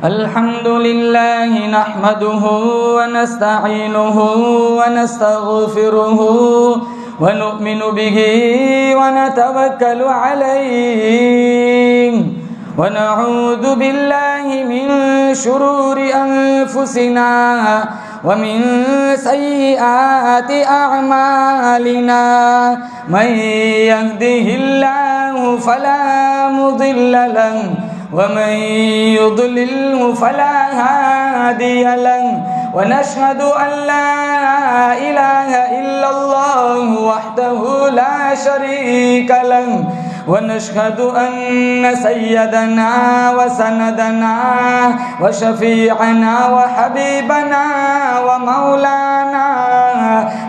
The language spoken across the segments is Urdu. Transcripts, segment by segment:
الحمد لله نحمده ونستعينه ونستغفره ونؤمن به ونتوكل عليه ونعوذ بالله من شرور أنفسنا ومن سيئات أعمالنا من يهده الله فلا مضل له ومن يضلله فلا هادي له ونشهد أن لا إله إلا الله وحده لا شريك له ونشهد أن سيدنا وسندنا وشفيعنا وحبيبنا ومولانا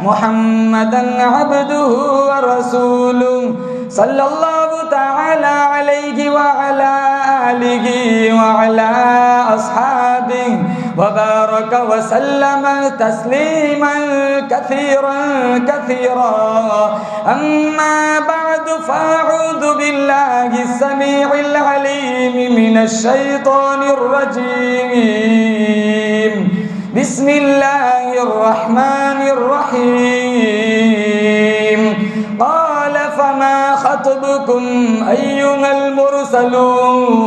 محمدا عبده ورسوله صلى الله تعالى عليه وعلى آله وعلى أصحابه وبارك وسلم تسليما كثيرا أما بعد فأعوذ بالله السميع العليم من الشيطان الرجيم بسم الله الرحمن الرحيم قال فما خطبكم أيها المرسلون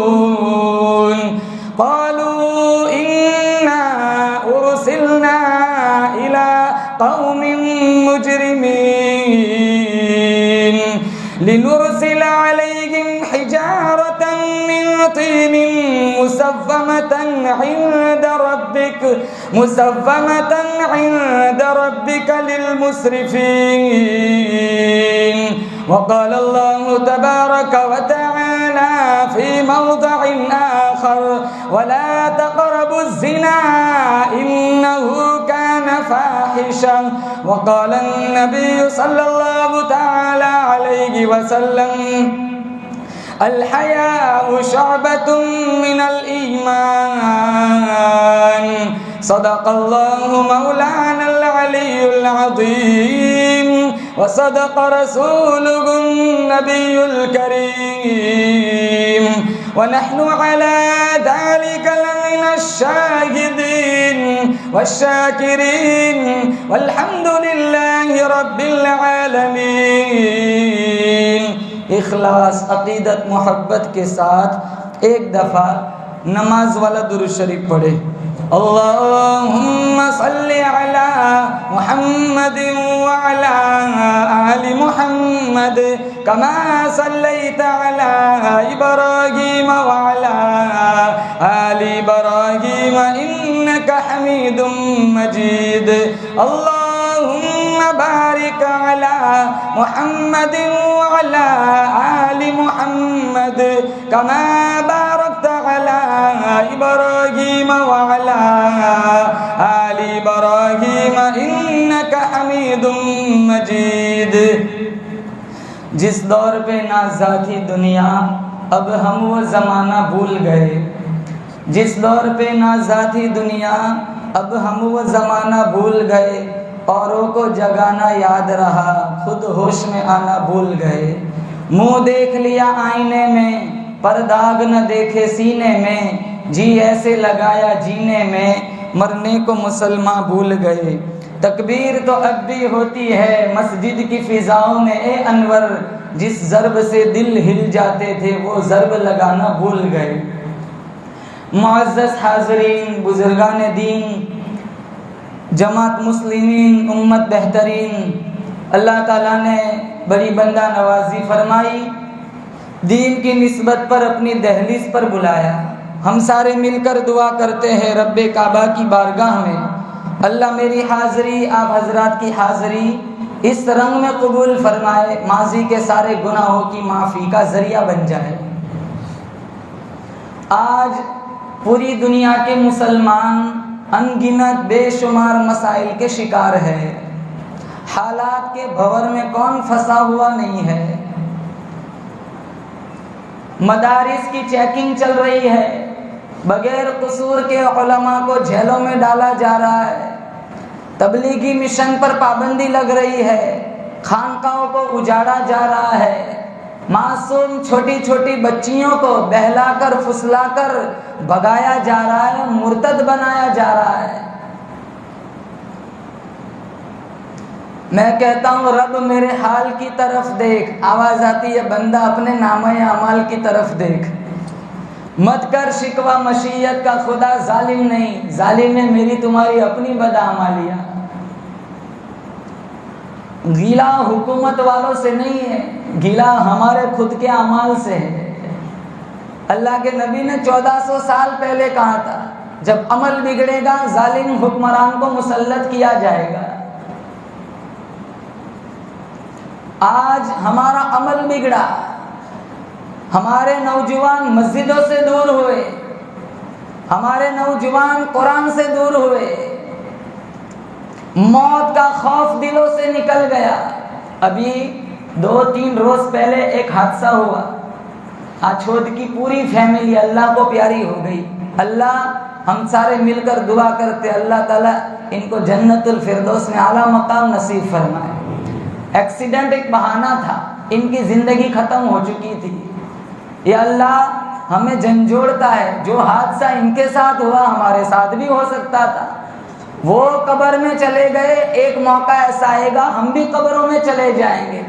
قالوا إنا أرسلنا إلى قوم مجرمين لنرسل عليهم حجارة من طين مسومة عند ربك للمسرفين وقال الله تبارك وتعالى في موضع آخر ولا تقربوا الزنا إنه كان فاحشا وقال النبي صلى الله تعالى عليه وسلم الحياء شعبة من الإيمان صدق الله مولانا العلي العظيم وصدق رسوله النبي الكريم ونحن على ذلك لمن الشاهدين والشاكرين والحمد لله رب العالمين. اخلاص، عقیدت، محبت کے ساتھ ایک دفعہ نماز والا درود شریف پڑھے. اللهم صل على محمد وعلى آل محمد كما صليت على إبراهيم وعلى آل إبراهيم إنك حميد مجيد. اللهم بارك على محمد وعلى آل محمد كما باركت على إبراهيم وعلى آل إبراهيم إنك حميد مجيد. جس دور پہ نازا تھی دنیا اب ہم وہ زمانہ بھول گئے. جس دور پہ نازا تھی دنیا اب ہم وہ زمانہ بھول گئے. اوروں کو جگانا یاد رہا خود ہوش میں آنا بھول گئے. منہ دیکھ لیا آئینے میں پر داغ نہ دیکھے سینے میں. جی ایسے لگایا جینے میں مرنے کو مسلمان بھول گئے. تکبیر تو اب بھی ہوتی ہے مسجد کی فضاؤں میں اے انور. جس ضرب سے دل ہل جاتے تھے وہ ضرب لگانا بھول گئے. معزز حاضرین، بزرگان دین، جماعت مسلمین، امت بہترین، اللہ تعالیٰ نے بڑی بندہ نوازی فرمائی، دین کی نسبت پر اپنی دہلیز پر بلایا. ہم سارے مل کر دعا کرتے ہیں رب کعبہ کی بارگاہ میں اللہ میری حاضری، آپ حضرات کی حاضری اس رنگ میں قبول فرمائے ماضی کے سارے گناہوں کی معافی کا ذریعہ بن جائے. آج پوری دنیا کے مسلمان ان گنت بے شمار مسائل کے شکار ہے. حالات کے بھور میں کون پھنسا ہوا نہیں ہے. مدارس کی چیکنگ چل رہی ہے، بغیر قصور کے علماء کو جیلوں میں ڈالا جا رہا ہے. تبلیغی مشن پر پابندی لگ رہی ہے، خانقاہوں کو اجاڑا جا رہا ہے، معصوم چھوٹی چھوٹی بچیوں کو بہلا کر پھسلا کر بھگایا جا رہا ہے، مرتد بنایا جا رہا ہے۔ میں کہتا ہوں رب میرے حال کی طرف دیکھ، آواز آتی ہے بندہ اپنے نامہ اعمال کی طرف دیکھ، مت کر شکوہ مشیت کا، خدا ظالم نہیں، ظالم ہے میری تمہاری اپنی بدعمالیاں۔ گیلا حکومت والوں سے نہیں ہے، گیلا ہمارے خود کے اعمال سے ہے۔ اللہ کے نبی نے 1400 سال پہلے کہا تھا جب عمل بگڑے گا ظالم حکمران کو مسلط کیا جائے گا۔ آج ہمارا عمل بگڑا، ہمارے نوجوان مسجدوں سے دور ہوئے، ہمارے نوجوان قرآن سے دور ہوئے، موت کا خوف دلوں سے نکل گیا۔ ابھی 2-3 روز پہلے ایک حادثہ ہوا، آچھود کی پوری فیملی اللہ کو پیاری ہو گئی۔ اللہ ہم سارے مل کر دعا کرتے اللہ تعالیٰ ان کو جنت الفردوس میں اعلیٰ مقام نصیب فرمائے۔ ایکسیڈنٹ ایک بہانہ تھا، ان کی زندگی ختم ہو چکی تھی۔ یا اللہ ہمیں جھنجھوڑتا ہے، جو حادثہ ان کے ساتھ ہوا ہمارے ساتھ بھی ہو سکتا تھا۔ وہ قبر میں چلے گئے، ایک موقع ایسا آئے گا ہم بھی قبروں میں چلے جائیں گے۔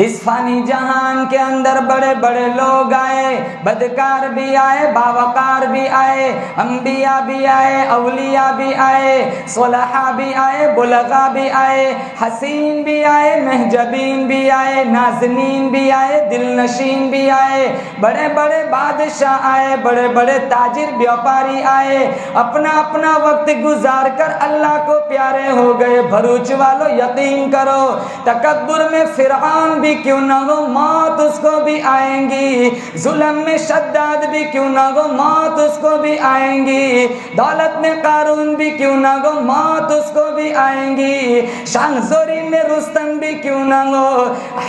اس فانی جہان کے اندر بڑے بڑے لوگ آئے، بدکار بھی آئے، باوقار بھی آئے، انبیاء بھی آئے، اولیاء بھی آئے، صلحاء بھی آئے، بلغاء بھی آئے، حسین بھی آئے، محجبین بھی آئے، نازنین بھی آئے، دل نشین بھی آئے، بڑے بڑے بادشاہ آئے، بڑے بڑے تاجر بیوپاری آئے، اپنا اپنا وقت گزار کر اللہ کو پیارے ہو گئے۔ بھروچ والو یقین کرو، تکبر میں فرعون بھی کیوں نہ ہو موت اس کو بھی آئیں گی، ظلم میں شداد بھی کیوں نہ ہو موت اس کو بھی آئیں گی، دولت میں قارون بھی کیوں نہ ہو موت اس کو بھی آئیں گی، شان زوری میں رستم بھی کیوں نہ ہو،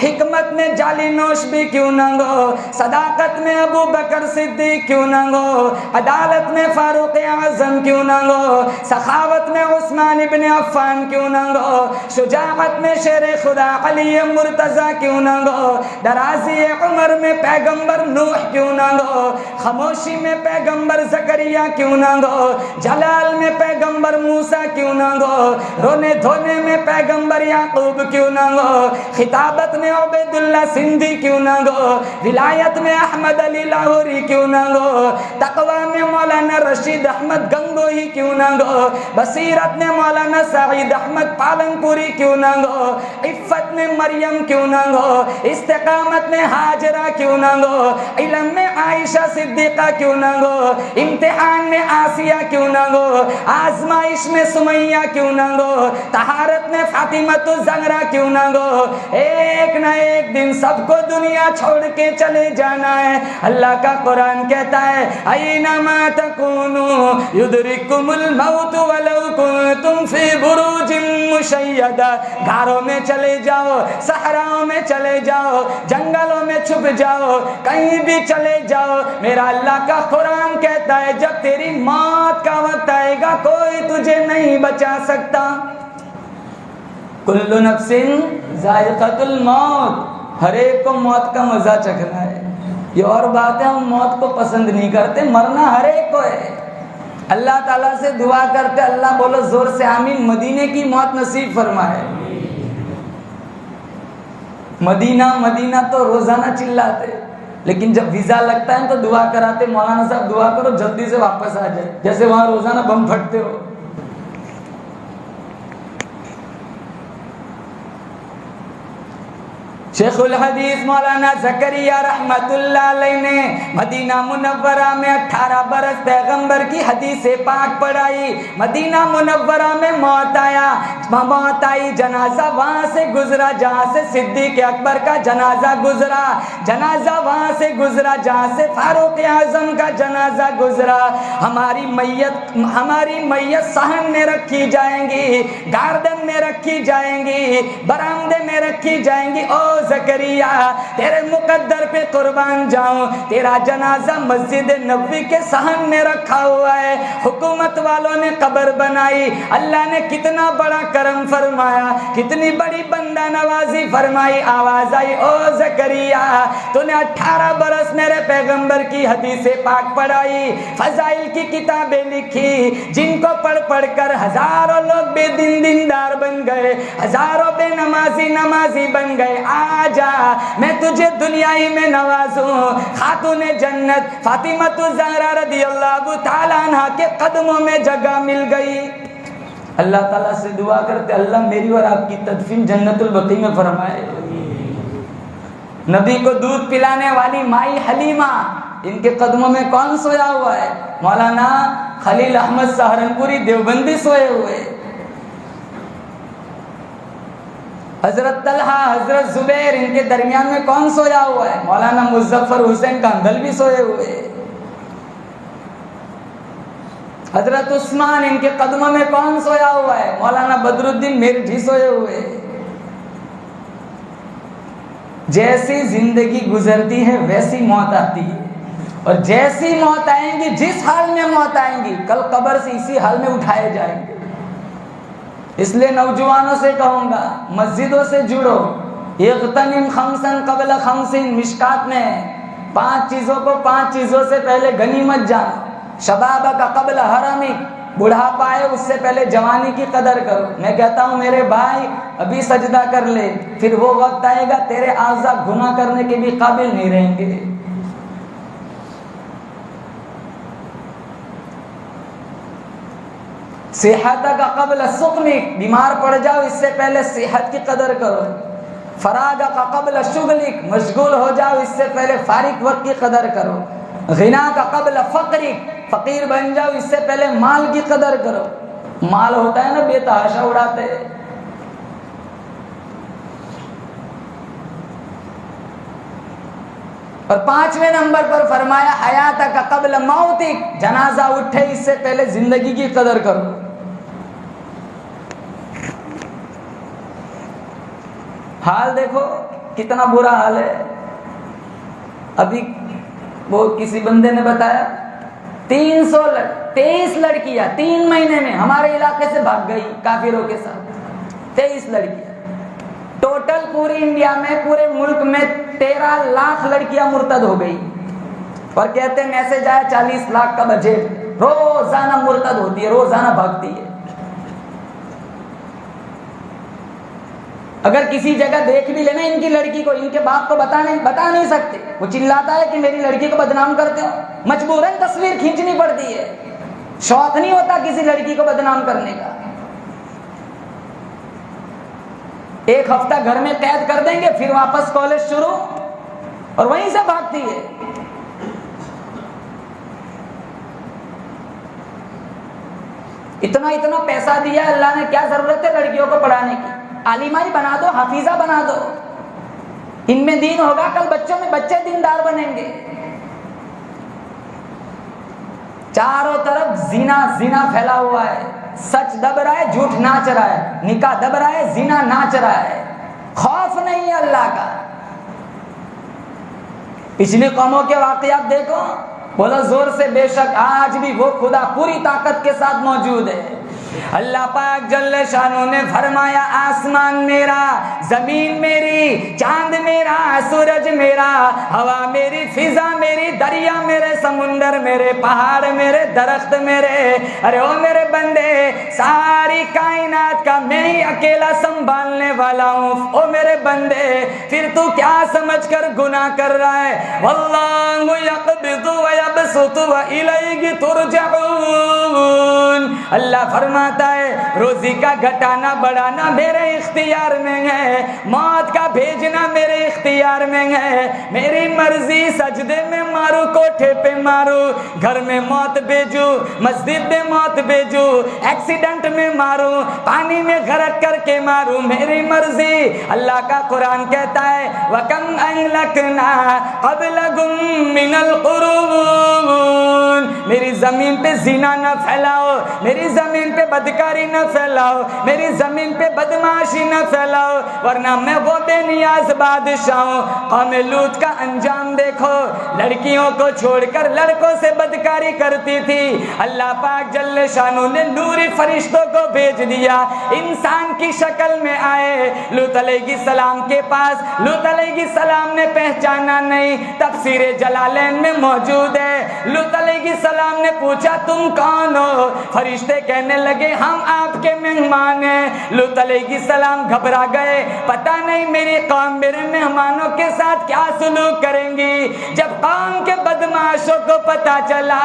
حکمت میں جالی نوش بھی کیوں نہ ہو، صداقت میں ابو بکر صدیق کیوں نہ ہو، عدالت میں فاروق اعظم کیوں نہ ہو، سخاوت میں عثمان ابن عفان کیوں نہ ہو، شجاعت میں شیر خدا علی مرتضی کیوں نہ ہو، درازی عمر میں پیغمبر نوح کیوں نہ ہو، خاموشی میں پیغمبر زکریا کیوں نہ ہو، جلال میں پیغمبر موسیٰ کیوں نہ ہو، رونے دھونے میں پیغمبر یعقوب کیوں نہ ہو، خطابت میں عبید اللہ سندھی کیوں نہ ہو، ولایت میں احمد علی لاہوری کیوں نہ ہو، تقوی میں مولانا رشید احمد گنگوہی کیوں نہ ہو، بصیرت میں مولانا سعید احمد پالنپوری کیوں نہ ہو، عفت میں مریم کیوں نہ ہو، استقامت میں ہاجرہ کیوں نہ ہو، علم میں عائشہ صدیقہ کیوں نہ ہو، امتحان میں آسیہ کیوں نہ ہو، آزمائش میں سمیہ کیوں نہ ہو، طہارت میں فاطمۃ الزہرا کیوں نہ ہو، ایک نہ ایک دن سب کو دنیا چھوڑ کے چلے جانا ہے۔ اللہ کا قرآن کہتا ہے اینما تکونوا یدرککم الموت ولو کنتم فی بروج مشیدہ، گھروں میں چلے جاؤ، صحراؤں میں چلے جاؤ، جنگلوں میں چھپ جاؤ، کہیں بھی چلے جاؤ، میرا اللہ کا قرآن کہتا ہے جب تیری موت کا وقت آئے گا کوئی تجھے نہیں بچا سکتا۔ کل نفس ذائقۃ الموت، ہر ایک کو موت کا مزہ چکھنا ہے۔ یہ اور بات ہے ہم موت کو پسند نہیں کرتے، مرنا ہر ایک کو ہے۔ اللہ تعالیٰ سے دعا کرتے اللہ بولو زور سے آمین، مدینے کی موت نصیب فرمائے۔ مدینہ مدینہ تو روزانہ چلاتے، لیکن جب ویزا لگتا ہے تو دعا کراتے مولانا صاحب دعا کرو جلدی سے واپس آ جائے، جیسے وہاں روزانہ بم پھٹتے ہو۔ شیخ الحدیث مولانا زکریا رحمت اللہ علیہ نے مدینہ منورہ میں 18 برس پیغمبر کی حدیث پاک پڑھائی۔ مدینہ منورہ میں موت آئی، جنازہ وہاں سے گزرا جہاں سے صدیق اکبر کا جنازہ گزرا، جنازہ وہاں سے گزرا جہاں سے فاروق اعظم کا جنازہ گزرا۔ ہماری میت صحن میں رکھی جائیں گی، گاردن میں رکھی جائیں گی، برآمدے میں رکھی جائیں گی۔ او زکریا تیرے مقدر پہ قربان جاؤں، تیرا جنازہ مسجد نبوی کے صحن میں رکھا ہوا ہے، حکومت والوں نے قبر بنائی، اللہ نے کتنا بڑا کرم فرمایا، کتنی بڑی بندہ نوازی فرمائی، آواز آئی او زکریا تو نے 18 برس میرے پیغمبر کی حدیث پاک پڑھائی، فضائل کی کتابیں لکھی، جن کو پڑھ پڑھ کر ہزاروں لوگ بے دین دیندار بن گئے، ہزاروں بے نمازی بن گئے۔ آجا میں تجھے دنیائی میں نوازوں، خاتون جنت فاطمہ الزہرا رضی اللہ تعالیٰ عنہ کے قدموں میں جگہ مل گئی۔ اللہ تعالیٰ سے دعا کرتے اللہ میری اور آپ کی تدفین جنت البقیع میں فرمائے۔ نبی کو دودھ پلانے والی مائی حلیمہ، ان کے قدموں میں کون سویا ہوا ہے؟ مولانا خلیل احمد سہارنپوری دیوبندی سوئے ہوئے، حضرت طلحہ حضرت زبیر ان کے درمیان میں کون سویا ہوا ہے؟ مولانا مظفر حسین کاندھلوی سوئے ہوئے، حضرت عثمان ان کے قدموں میں کون سویا ہوا ہے؟ مولانا بدر الدین میرٹھی سوئے ہوئے۔ جیسی زندگی گزرتی ہے ویسی موت آتی ہے، اور جیسی موت آئیں گی، جس حال میں موت آئیں گی، کل قبر سے اسی حال میں اٹھائے جائیں گے۔ اس لیے نوجوانوں سے کہوں گا مسجدوں سے جڑو، اغتنم خمسن قبل خمسن، مشکات میں 5 چیزوں کو 5 چیزوں سے پہلے غنیمت جانو، شباب کا قبل حرمک، بڑھاپا آئے اس سے پہلے جوانی کی قدر کرو۔ میں کہتا ہوں میرے بھائی ابھی سجدہ کر لے، پھر وہ وقت آئے گا تیرے اعضاء گناہ کرنے کے بھی قابل نہیں رہیں گے۔ صحت کا قبل سقمک، بیمار پڑ جاؤ اس سے پہلے صحت کی قدر کرو۔ فراغ کا قبل شغلک، مشغول ہو جاؤ اس سے پہلے فارغ وقت کی قدر کرو۔ غنا کا قبل فقرک، فقیر بن جاؤ اس سے پہلے مال کی قدر کرو۔ مال ہوتا ہے نا بے تحاشا اڑاتے۔ اور 5ویں نمبر پر فرمایا حیات کا قبل موتک، جنازہ اٹھے اس سے پہلے زندگی کی قدر کرو۔ حال دیکھو کتنا برا حال ہے۔ ابھی وہ کسی بندے نے بتایا 23 لڑکیاں 3 مہینے میں ہمارے علاقے سے بھاگ گئی کافروں کے ساتھ۔ 23 لڑکیاں ٹوٹل پوری انڈیا میں، پورے ملک میں 13 لاکھ لڑکیاں مرتد ہو گئی، اور کہتے ہیں میسج آیا 40 لاکھ کا بجٹ، روزانہ مرتد ہوتی ہے، روزانہ بھاگتی ہے۔ اگر کسی جگہ دیکھ بھی لینا ان کی لڑکی کو، ان کے باپ کو بتا نہیں سکتے، وہ چلاتا ہے کہ میری لڑکی کو بدنام کرتے ہو، مجبوراً تصویر کھینچنی پڑتی ہے، شوق نہیں ہوتا کسی لڑکی کو بدنام کرنے کا۔ 1 ہفتہ گھر میں قید کر دیں گے، پھر واپس کالج شروع، اور وہیں سے بھاگتی ہے۔ اتنا پیسہ دیا اللہ نے، کیا ضرورت ہے لڑکیوں کو پڑھانے کی؟ عالمہ ہی بنا دو، حافظہ بنا دو، ان میں دین ہوگا، کل بچوں میں بچے دیندار بنیں گے۔ چاروں طرف زنا پھیلا ہوا ہے، سچ دب رہا ہے، جھوٹ ناچ رہا ہے، نکاح دب رہا ہے، زنا ناچ رہا ہے، خوف نہیں ہے اللہ کا۔ پچھلی قوموں کے واقعات دیکھو، بولا زور سے بے شک آج بھی وہ خدا پوری طاقت کے ساتھ موجود ہے۔ اللہ پاک جل شانہ نے فرمایا آسمان میرا، زمین میری، چاند میرا، سورج میرا، ہوا میری، فضا میری، دریا میرے، سمندر میرے، پہاڑ میرے، درخت میرے۔ ارے او میرے بندے، ساری کائنات کا میں ہی اکیلا سنبھالنے والا ہوں۔ او میرے بندے پھر تو کیا سمجھ کر گناہ کر رہا ہے؟ واللہ یقبض ویبسط والیہ ترجعون۔ اللہ فرماتا ہے روزی کا گھٹانا بڑھانا میرے اختیار میں ہے، موت کا بھیجنا میرے اختیار میں ہے، میری مرضی سجدے میں مارو، کوٹھے پہ مارو، گھر میں موت بھیجو، مسجد میں موت بھیجو، ایکسیڈنٹ میں مارو، پانی میں غرق کر کے مارو، میری مرضی۔ اللہ کا قرآن کہتا ہے وَكَمْ أَهْلَكْنَا قَبْلَهُمْ مِنَ الْقُرُونِ، میری زمین پہ زنا نہ پھیلاؤ، میری زمین پہ بدکاری نہ پھیلاؤ، میری زمین پہ بدمعاشی نہ پھیلاؤ، ورنہ میں وہ بے نیاز بادشاہ ہوں۔ قوم لوط کا انجام دیکھو، لڑکیوں کو چھوڑ کر لڑکوں سے بدکاری کرتی تھی۔ اللہ پاک جل شانہ نے نوری فرشتوں کو بھیج دیا، انسان کی شکل میں آئے لوط علیہ السلام کے پاس۔ لوط علیہ السلام نے پہچانا نہیں، تفسیر جلالین میں موجود ہے۔ لوط علیہ السلام نے پوچھا تم کون ہو؟ فرشتے کہنے لگے ہم آپ کے مہمان ہیں۔ لوط علیہ السلام گھبرا گئے، پتہ نہیں میری قوم میرے مہمانوں کے ساتھ کیا سلوک کریں گی۔ جب قوم کے بدمعاشوں کو پتہ چلا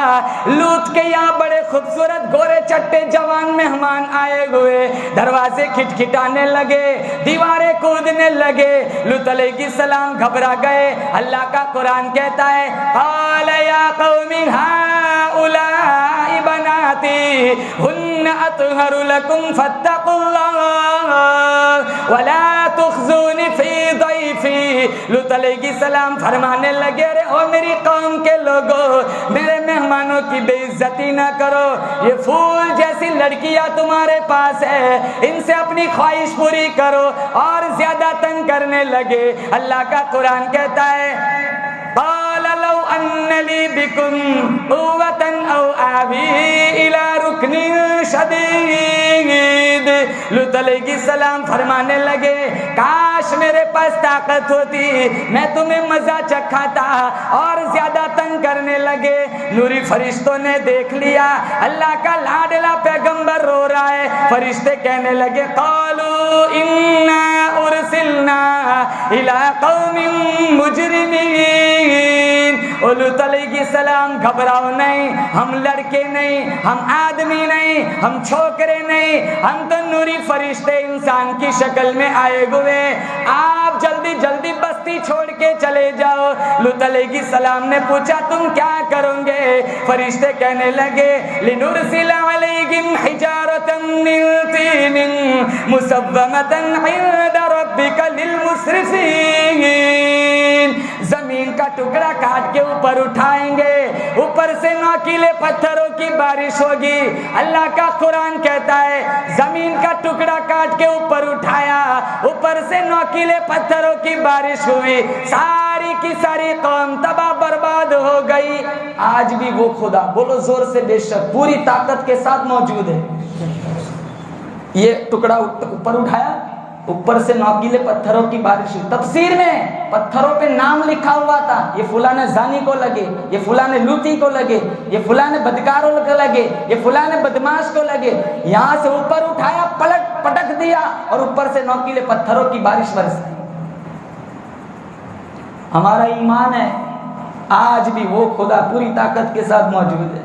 لوط کے یہاں بڑے خوبصورت گورے چٹے جوان مہمان آئے ہوئے، دروازے کھٹکھٹانے لگے، دیواریں کودنے لگے۔ لوط علیہ السلام گھبرا گئے۔ اللہ کا قرآن کہتا ہے قال یا قوم ہؤلاء بناتی ہن اطہر لکم فاتقوا اللہ ولا تخزون فی ضیفی۔ لوط علیہ السلام فرمانے لگے ارے او میری قوم کے لوگوں، میرے مہمانوں کی بے عزتی نہ کرو۔ یہ پھول جیسی لڑکیاں تمہارے پاس ہے، ان سے اپنی خواہش پوری کرو، اور زیادہ تنگ کرنے لگے۔ اللہ کا قرآن کہتا ہے قال لو ان لی بکم قوة او آوی الى رکن شدید۔ لوط علیہ السلام فرمانے لگے کاش میرے پاس طاقت ہوتی، میں تمہیں مزہ چکھاتا، اور زیادہ تنگ کرنے لگے۔ نوری فرشتوں نے دیکھ لیا اللہ کا لاڈلا پیغمبر رو رہا ہے۔ فرشتے کہنے لگے قالوا انا ارسلنا الى قوم مجرمین۔ لوط علیہ السلام گھبراؤ نہیں، ہم لڑکے نہیں، ہم آدمی نہیں، ہم چھوکرے نہیں، ہم تو نوری فرشتے انسان کی شکل میں آئے ہوئے، آپ جلدی جلدی بستی چھوڑ کے چلے جاؤ۔ لوط علیہ السلام نے پوچھا تم کیا کرو گے؟ فرشتے کہنے لگے لنرسل علیہم حجارۃ من طین مسومۃ عند ربک للمسرفین۔ زمین کا ٹکڑا کاٹ کے اوپر اٹھائیں گے، اوپر سے نوکیلے پتھروں کی بارش ہوگی۔ اللہ کا قرآن کہتا ہے زمین کا ٹکڑا کاٹ کے اوپر اٹھایا، اوپر سے نوکیلے پتھروں کی بارش ہوئی، ساری کی ساری قوم تباہ برباد ہو گئی۔ آج بھی وہ خدا، بولو زور سے بے شک، پوری طاقت کے ساتھ موجود ہے۔ یہ ٹکڑا اوپر اٹھایا، اوپر سے نوکیلے پتھروں کی بارش ہوئی۔ تفسیر میں پتھروں پہ نام لکھا ہوا تھا، یہ فلاں زانی کو لگے، یہ فلاں لوطی کو لگے، یہ فلاں بدکاروں کو لگے، یہ فلاں بدماش کو لگے۔ یہاں سے اوپر اٹھایا، پٹک دیا، اور اوپر سے نوکیلے پتھروں کی بارش برسائی۔ ہمارا ایمان ہے آج بھی وہ خدا پوری طاقت کے ساتھ موجود ہے۔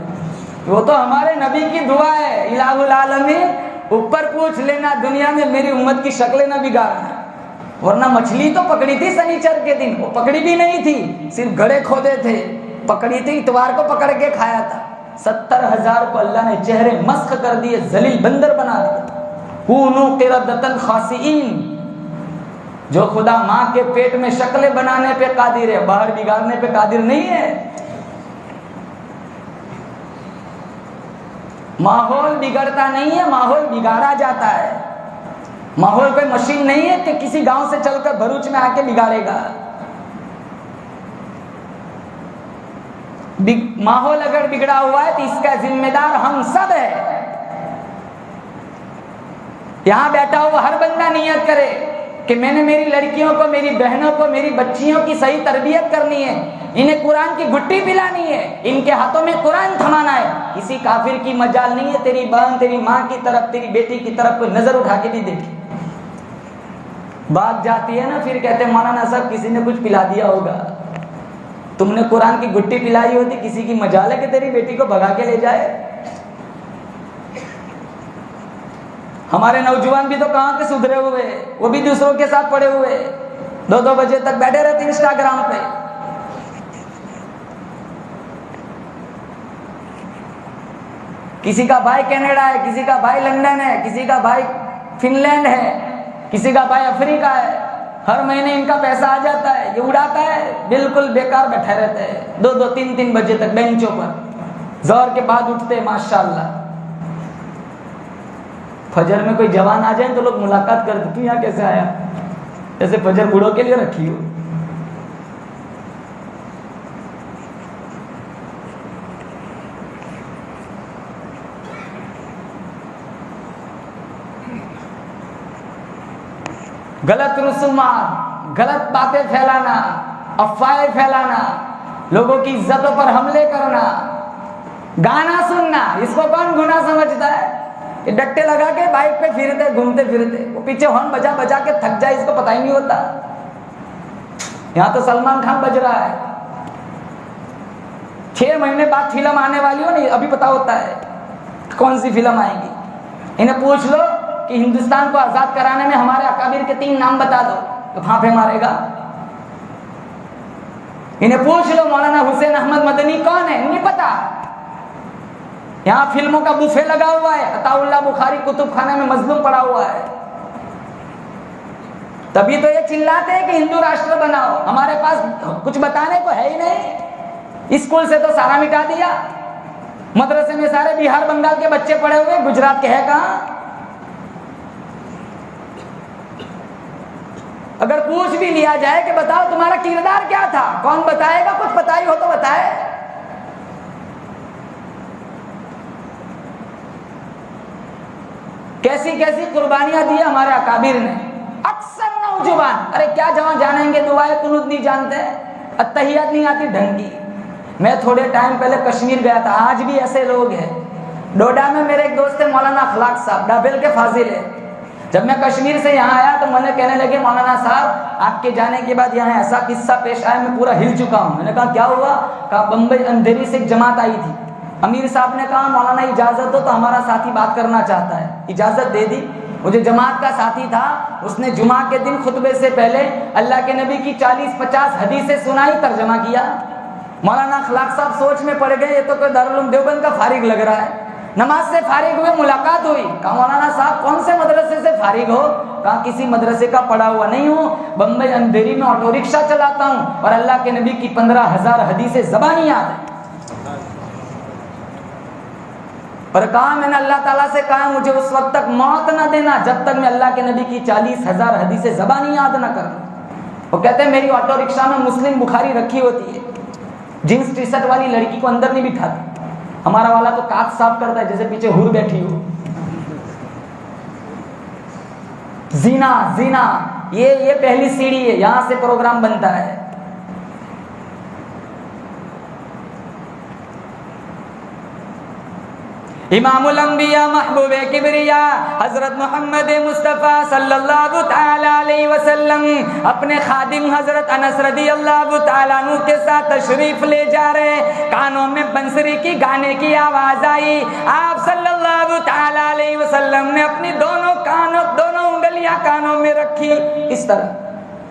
وہ تو ہمارے نبی کی دعا ہے الہ العالمین اوپر پوچھ لینا دنیا میں میری امت کی شکلیں نہ بگاڑنا، ورنہ مچھلی تو پکڑی تھی سنیچر کے دن، وہ پکڑی بھی نہیں تھی، صرف گڑھے کھودے تھے، پکڑی تھی اتوار کو پکڑ کے کھایا تھا۔ 70,000 کو اللہ نے چہرے مسخ کر دیے، ذلیل بندر بنا دیا۔ کونوا قردۃ خاسئین۔ جو خدا ماں کے پیٹ میں شکلیں بنانے پہ قادر ہے، باہر بگاڑنے پہ قادر نہیں ہے۔ ماحول بگڑتا نہیں ہے، ماحول بگاڑا جاتا ہے۔ ماحول کوئی مشین نہیں ہے کہ کسی گاؤں سے چل کر بھروچ میں آ کے بگاڑے گا۔ ماحول اگر بگڑا ہوا ہے تو اس کا ذمہ دار ہم سب ہے۔ یہاں بیٹھا ہوا ہر بندہ نیت کرے کہ میں نے میری لڑکیوں کو، میری بہنوں کو، میری بچیوں کی صحیح تربیت کرنی ہے، انہیں قرآن کی گٹی پلانی ہے، ان کے ہاتھوں میں قرآن تھمانا ہے۔ کسی کافر کی مجال نہیں ہے تیری بہن، تیری ماں کی طرف، تیری بیٹی کی طرف کوئی نظر اٹھا کے بھی دیکھے۔ بات جاتی ہے نا، پھر کہتے ہیں مولانا صاحب کسی نے کچھ پلا دیا ہوگا۔ تم نے قرآن کی گٹی پلائی ہوتی، کسی کی مجال ہے کہ تیری بیٹی کو بھگا کے لے جائے؟ ہمارے نوجوان بھی تو کہاں کے سدھرے ہوئے، وہ بھی دوسروں کے ساتھ پڑے ہوئے، 2 بجے تک بیٹھے رہتے انسٹاگرام پہ۔ کسی کا بھائی کینیڈا ہے، کسی کا بھائی لندن ہے، کسی کا بھائی فن لینڈ ہے، کسی کا بھائی افریقہ ہے۔ ہر مہینے ان کا پیسہ آ جاتا ہے، یہ اڑاتا ہے، بالکل بیکار بیٹھے رہتے ہیں 2-3 بجے تک بینچوں پر۔ ظہر کے بعد اٹھتے ماشاءاللہ. فجر میں کوئی جوان آ جائیں تو لوگ ملاقات کرتے, تو یہاں کیسے آیا, جیسے فجر بوڑھوں کے لیے رکھی ہو. غلط رسومات, غلط باتیں پھیلانا, افواہیں پھیلانا, لوگوں کی عزتوں پر حملے کرنا, گانا سننا, اس کو کون گناہ سمجھتا ہے؟ یہ ڈٹے لگا کے بائک پہ پھرتے گھومتے پھرتے, وہ پیچھے ہارن بجا بجا کے تھک جائے, اس کو پتہ ہی نہیں ہوتا. یہاں تو سلمان خان بج رہا ہے, 6 مہینے بعد فلم آنے والی ہو نہیں, ابھی پتا ہوتا ہے کون سی فلم آئے گی. انہیں پوچھ لو کہ ہندوستان کو آزاد کرانے میں ہمارے اکابر کے 3 نام بتا دو, تو پھانپے مارے گا. انہیں پوچھ لو مولانا حسین احمد مدنی کون ہے, نہیں پتا. یہاں فلموں کا بوفے لگا ہوا ہے, عطا اللہ بخاری کتب خانہ میں مظلوم پڑا ہوا ہے. تبھی تو یہ چلاتے ہیں کہ ہندو راشٹر بناؤ, ہمارے پاس کچھ بتانے کو ہے ہی نہیں. اسکول سے تو سارا مٹا دیا, مدرسے میں سارے بہار بنگال کے بچے پڑے ہوئے, گجرات کے ہے کہاں. اگر پوچھ بھی لیا جائے کہ بتاؤ تمہارا کردار کیا تھا, کون بتائے گا؟ کچھ پتا ہی ہو تو بتائے. کیسی کیسی قربانیاں دی ہمارے اکابر نے. اکثر نوجوان, ارے کیا جوان جانیں گے, دعائے قنوت نہیں جانتے, اتحیات نہیں آتی ڈھنگ کی. میں تھوڑے ٹائم پہلے کشمیر گیا تھا, آج بھی ایسے لوگ ہیں. ڈوڈا میں میرے ایک دوست ہے مولانا اخلاق صاحب, ڈابل کے فاضل ہے. جب میں کشمیر سے یہاں آیا تو مجھے کہنے لگے مولانا صاحب آپ کے جانے کے بعد یہاں ایسا قصہ پیش آیا, میں پورا ہل چکا ہوں. میں نے کہا کیا ہوا؟ کہا بمبئی اندھیری سے ایک جماعت آئی تھی, امیر صاحب نے کہا مولانا اجازت دو تو ہمارا ساتھی بات کرنا چاہتا ہے. اجازت دے دی. وہ جو جماعت کا ساتھی تھا اس نے جمعہ کے دن خطبے سے پہلے اللہ کے نبی کی 40-50 حدیثیں سنائی, ترجمہ کیا. مولانا اخلاق صاحب سوچ میں پڑ گئے, یہ تو کوئی دارالعلوم دیوبند کا فارغ لگ رہا ہے. نماز سے فارغ ہوئے, ملاقات ہوئی. کہا مولانا صاحب کون سے مدرسے سے فارغ ہو؟ کہا کسی مدرسے کا پڑھا ہوا نہیں ہوں, بمبئی اندھیری میں آٹو رکشہ چلاتا ہوں اور اللہ کے نبی کی 15,000 حدیثیں زبانی یاد ہیں. اور کہا میں نے اللہ تعالیٰ سے کہا مجھے اس وقت تک موت نہ دینا جب تک میں اللہ کے نبی کی 40,000 حدیثیں زبانی یاد نہ کروں. وہ کہتے ہیں میری آٹو رکشہ میں مسلم بخاری رکھی ہوتی ہے, جینس ٹی شرٹ والی لڑکی کو اندر نہیں بٹھاتی. ہمارا والا تو کاٹ صاف کرتا ہے جیسے پیچھے ہور بیٹھی ہو. زینا زینا یہ پہلی سیڑھی ہے, یہاں سے پروگرام بنتا ہے. امام الانبیاء محبوب کبریا حضرت محمد مصطفیٰ صلی اللہ تعالی علیہ وسلم اپنے خادم حضرت انس رضی اللہ تعالیٰ عنہ کے ساتھ تشریف لے جا رہے. کانوں میں بنسری کی گانے کی آواز آئی. آپ صلی اللہ تعالی علیہ وسلم نے اپنی دونوں انگلیاں کانوں میں رکھی اس طرح,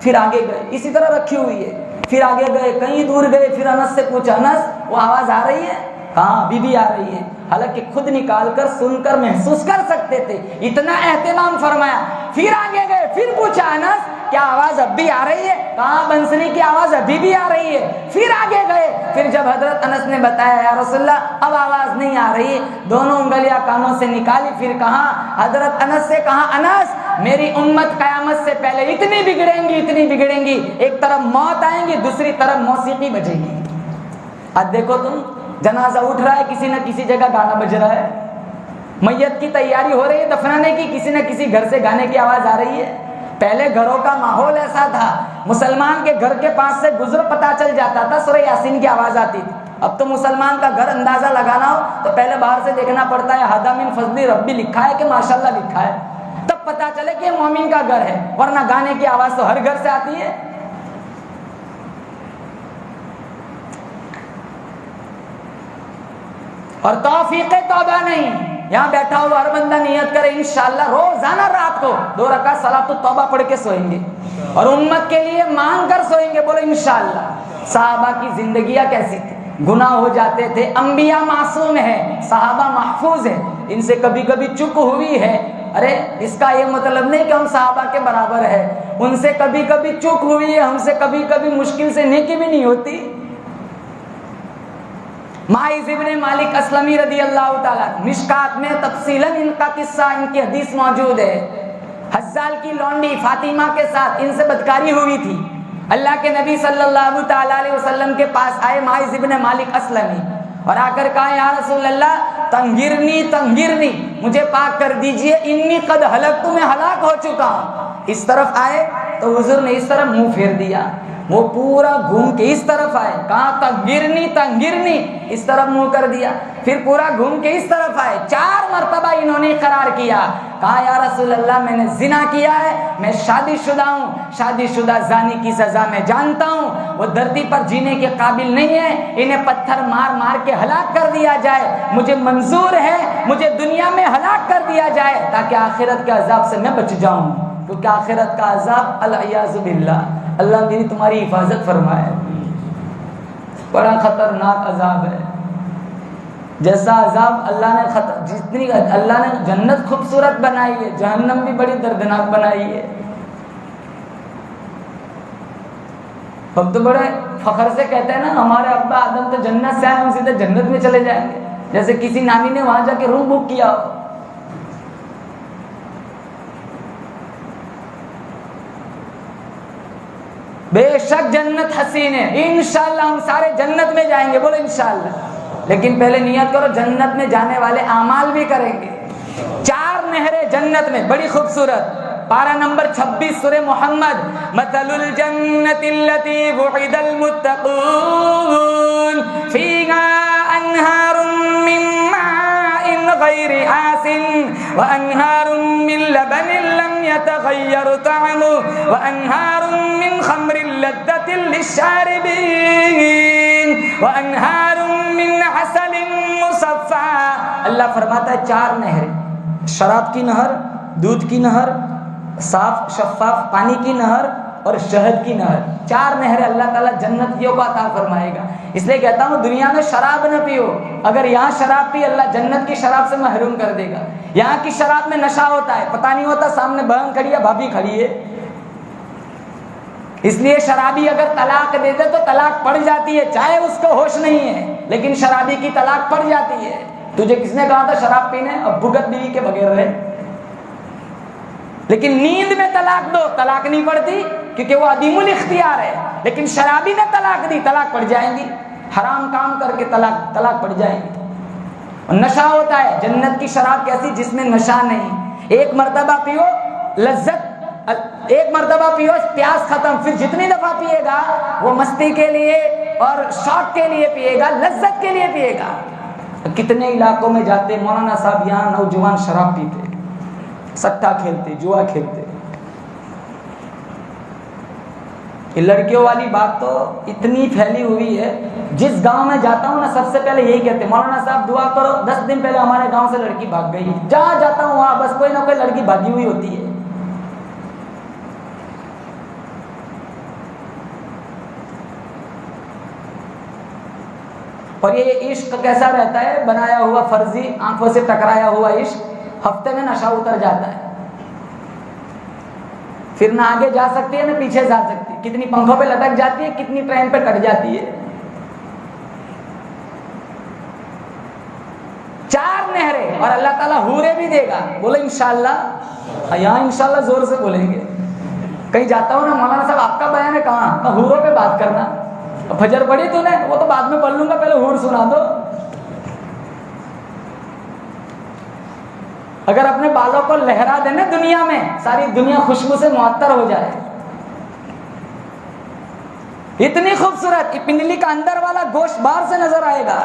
پھر آگے گئے, اسی طرح رکھی ہوئی ہے. پھر آگے گئے, کہیں دور گئے, پھر انس سے پوچھا انس وہ آواز آ رہی ہے؟ ہاں ابھی بھی آ رہی ہے. حالانکہ خود نکال کر سن کر محسوس کر سکتے تھے, اتنا اہتمام فرمایا. پھر آگے گئے, پھر پوچھا انس کیا آواز اب بھی آ رہی ہے؟ کہاں بنسری کی آواز ابھی بھی آ رہی ہے. پھر آگے گئے, پھر جب حضرت انس نے بتایا یا رسول اللہ اب آواز نہیں آ رہی, دونوں انگلیاں کانوں سے نکالی. پھر کہا حضرت انس سے کہا انس میری امت قیامت سے پہلے اتنی بگڑیں گی, ایک طرف موت آئیں گی, دوسری طرف موسیقی بجے گی. اب دیکھو تم, جنازہ اٹھ رہا ہے, کسی نہ کسی جگہ گانا بج رہا ہے. میت کی تیاری ہو رہی ہے دفنانے کی, کسی نہ کسی گھر سے گانے کی آواز آ رہی ہے. پہلے گھروں کا ماحول ایسا تھا, مسلمان کے گھر کے پاس سے گزر پتہ چل جاتا تھا, سورہ یاسین کی آواز آتی تھی. اب تو مسلمان کا گھر اندازہ لگانا ہو تو پہلے باہر سے دیکھنا پڑتا ہے ہذا من فضل ربی لکھا ہے کہ ماشاءاللہ لکھا ہے, تب پتہ چلے کہ یہ مومن کا گھر ہے, ورنہ گانے کی آواز تو ہر گھر سے آتی ہے. اور توفیق توبہ نہیں. یہاں بیٹھا ہوا ہر بندہ نیت کرے انشاءاللہ روزانہ رات کو 2 رکعت صلاۃ التوبہ پڑھ کے سوئیں گے اور امت کے لیے مانگ کر سوئیں گے. بولو انشاءاللہ. صحابہ کی زندگیاں کیسی تھی, گناہ ہو جاتے تھے, انبیاء معصوم ہیں, صحابہ محفوظ ہیں, ان سے کبھی کبھی چک ہوئی ہے. ارے اس کا یہ مطلب نہیں کہ ہم صحابہ کے برابر ہے, ان سے کبھی کبھی چک ہوئی ہے, ہم سے کبھی کبھی مشکل سے نیکی بھی نہیں ہوتی. ماعز ابن مالک اسلمی رضی اللہ تعالیٰ، مشکات میں تفصیلاً ان کا قصہ، ان کی حدیث موجود ہے۔ حزال کی لونڈی فاطمہ کے ساتھ ان سے بدکاری ہوئی تھی۔ اللہ کے نبی صلی اللہ تعالیٰ علیہ وسلم کے پاس آئے ماعز ابن مالک اسلمی اور آ کر کہا یا رسول اللہ تنگرنی تنگرنی، مجھے پاک کر دیجئے، انی قد ہلکت، میں ہلاک ہو چکا ہوں۔ اس طرف آئے تو حضور نے اس طرف منہ پھیر دیا، وہ پورا گھوم کے اس طرف آئے، کہا تنگرنی تنگرنی، اس طرف منہ کر دیا، پھر پورا گھوم کے اس طرف آئے، 4 مرتبہ انہوں نے اقرار کیا، کہا یا رسول اللہ میں نے زنا کیا ہے، میں شادی شدہ ہوں، شادی شدہ زانی کی سزا میں جانتا ہوں، وہ دھرتی پر جینے کے قابل نہیں ہے، انہیں پتھر مار مار کے ہلاک کر دیا جائے، مجھے منظور ہے مجھے دنیا میں ہلاک کر دیا جائے تاکہ آخرت کے عذاب سے میں بچ جاؤں، کیونکہ آخرت کا عذاب العیاذ باللہ، اللہ میری تمہاری حفاظت فرمائے، بڑا خطرناک عذاب ہے۔ جیسا عذاب اللہ نے جتنی اللہ نے جنت خوبصورت بنائی ہے، جہنم بھی بڑی دردناک بنائی ہے۔ ہم تو بڑے فخر سے کہتے ہیں نا ہمارے ابا آدم تو جنت سے آئے، ہم سیدھے جنت میں چلے جائیں گے، جیسے کسی نانی نے وہاں جا کے روم بک کیا ہو۔ بے شک جنت حسین ہے، انشاءاللہ ہم سارے جنت میں جائیں گے، بولو انشاءاللہ، لیکن پہلے نیت کرو جنت میں جانے والے اعمال بھی کریں گے۔ 4 نہریں جنت میں بڑی خوبصورت، پارہ نمبر 26 سورہ محمد، مثل الجنت التي وعد المتقون فيها انہار من ماء غیر آسن وانہار من لبن لم يتغیر طعمه وانہار من خمر لذة للشاربین وانہار من عسل مصفى۔ اللہ فرماتا ہے 4 نہریں، شراب کی نہر، دودھ کی نہر، صاف شفاف پانی کی نہر اور شہد کی نہر، 4 نہریں اللہ تعالیٰ جنتیوں کو عطا فرمائے گا۔ اس لیے کہتا ہوں دنیا میں شراب نہ پیو، اگر یہاں شراب پی اللہ جنت کی شراب سے محروم کر دے گا۔ یہاں کی شراب میں نشہ ہوتا ہے، پتہ نہیں ہوتا سامنے بہن کھڑی ہے بھابھی کھڑی ہے، اس لیے شرابی اگر طلاق دے دے تو طلاق پڑ جاتی ہے، چاہے اس کو ہوش نہیں ہے، لیکن شرابی کی طلاق پڑ جاتی ہے۔ تجھے کس نے کہا تھا شراب پینے؟ اب بھگت بیوی کے بغیر رہے، لیکن نیند میں طلاق دو طلاق نہیں پڑتی کیونکہ وہ عدیم الاختیار ہے، لیکن شرابی نے طلاق دی طلاق پڑ جائیں گی، حرام کام کر کے طلاق پڑ جائیں گی۔ اور نشہ ہوتا ہے، جنت کی شراب کیسی جس میں نشہ نہیں، ایک مرتبہ پیو لذت، ایک مرتبہ پیو پیاس ختم، پھر جتنی دفعہ پیے گا وہ مستی کے لیے اور شوق کے لیے پیے گا، لذت کے لیے پیے گا۔ کتنے علاقوں میں جاتے مولانا صاحب یہاں نوجوان شراب پیتے، سٹا کھیلتے، جوا کھیلتے۔ یہ لڑکیوں والی بات تو اتنی پھیلی ہوئی ہے، جس گاؤں میں جاتا ہوں نا سب سے پہلے یہی کہتے ہیں مولانا صاحب دعا کرو، 10 دن پہلے ہمارے گاؤں سے لڑکی بھاگ گئی، جہاں جاتا ہوں وہاں بس کوئی نہ کوئی لڑکی بھاگی ہوئی ہوتی ہے۔ اور یہ عشق کیسا رہتا ہے؟ بنایا ہوا فرضی، آنکھوں سے ٹکرایا ہوا عشق، ہفتے میں نشہ اتر جاتا ہے، پھر نہ آگے جا سکتی ہے نہ پیچھے جا سکتی، کتنی پنکھوں پہ لٹک جاتی ہے، کتنی ٹرین پہ کٹ جاتی ہے۔ 4 نہریں اور اللہ تعالیٰ حوریں بھی دے گا، بولے انشاءاللہ، یہاں انشاءاللہ زور سے بولیں گے۔ کہیں جاتا ہوں نا مولانا صاحب آپ کا بیان ہے کہاں؟ حوروں پہ بات کرنا، فجر پڑھی تو نے وہ تو بعد میں پڑھ لوں گا، پہلے حور سنا دو۔ اگر اپنے بالوں کو لہرا دینا دنیا میں ساری دنیا خوشبو سے معطر ہو جائے، اتنی خوبصورت، پنڈلی کا اندر والا گوشت باہر سے نظر آئے گا۔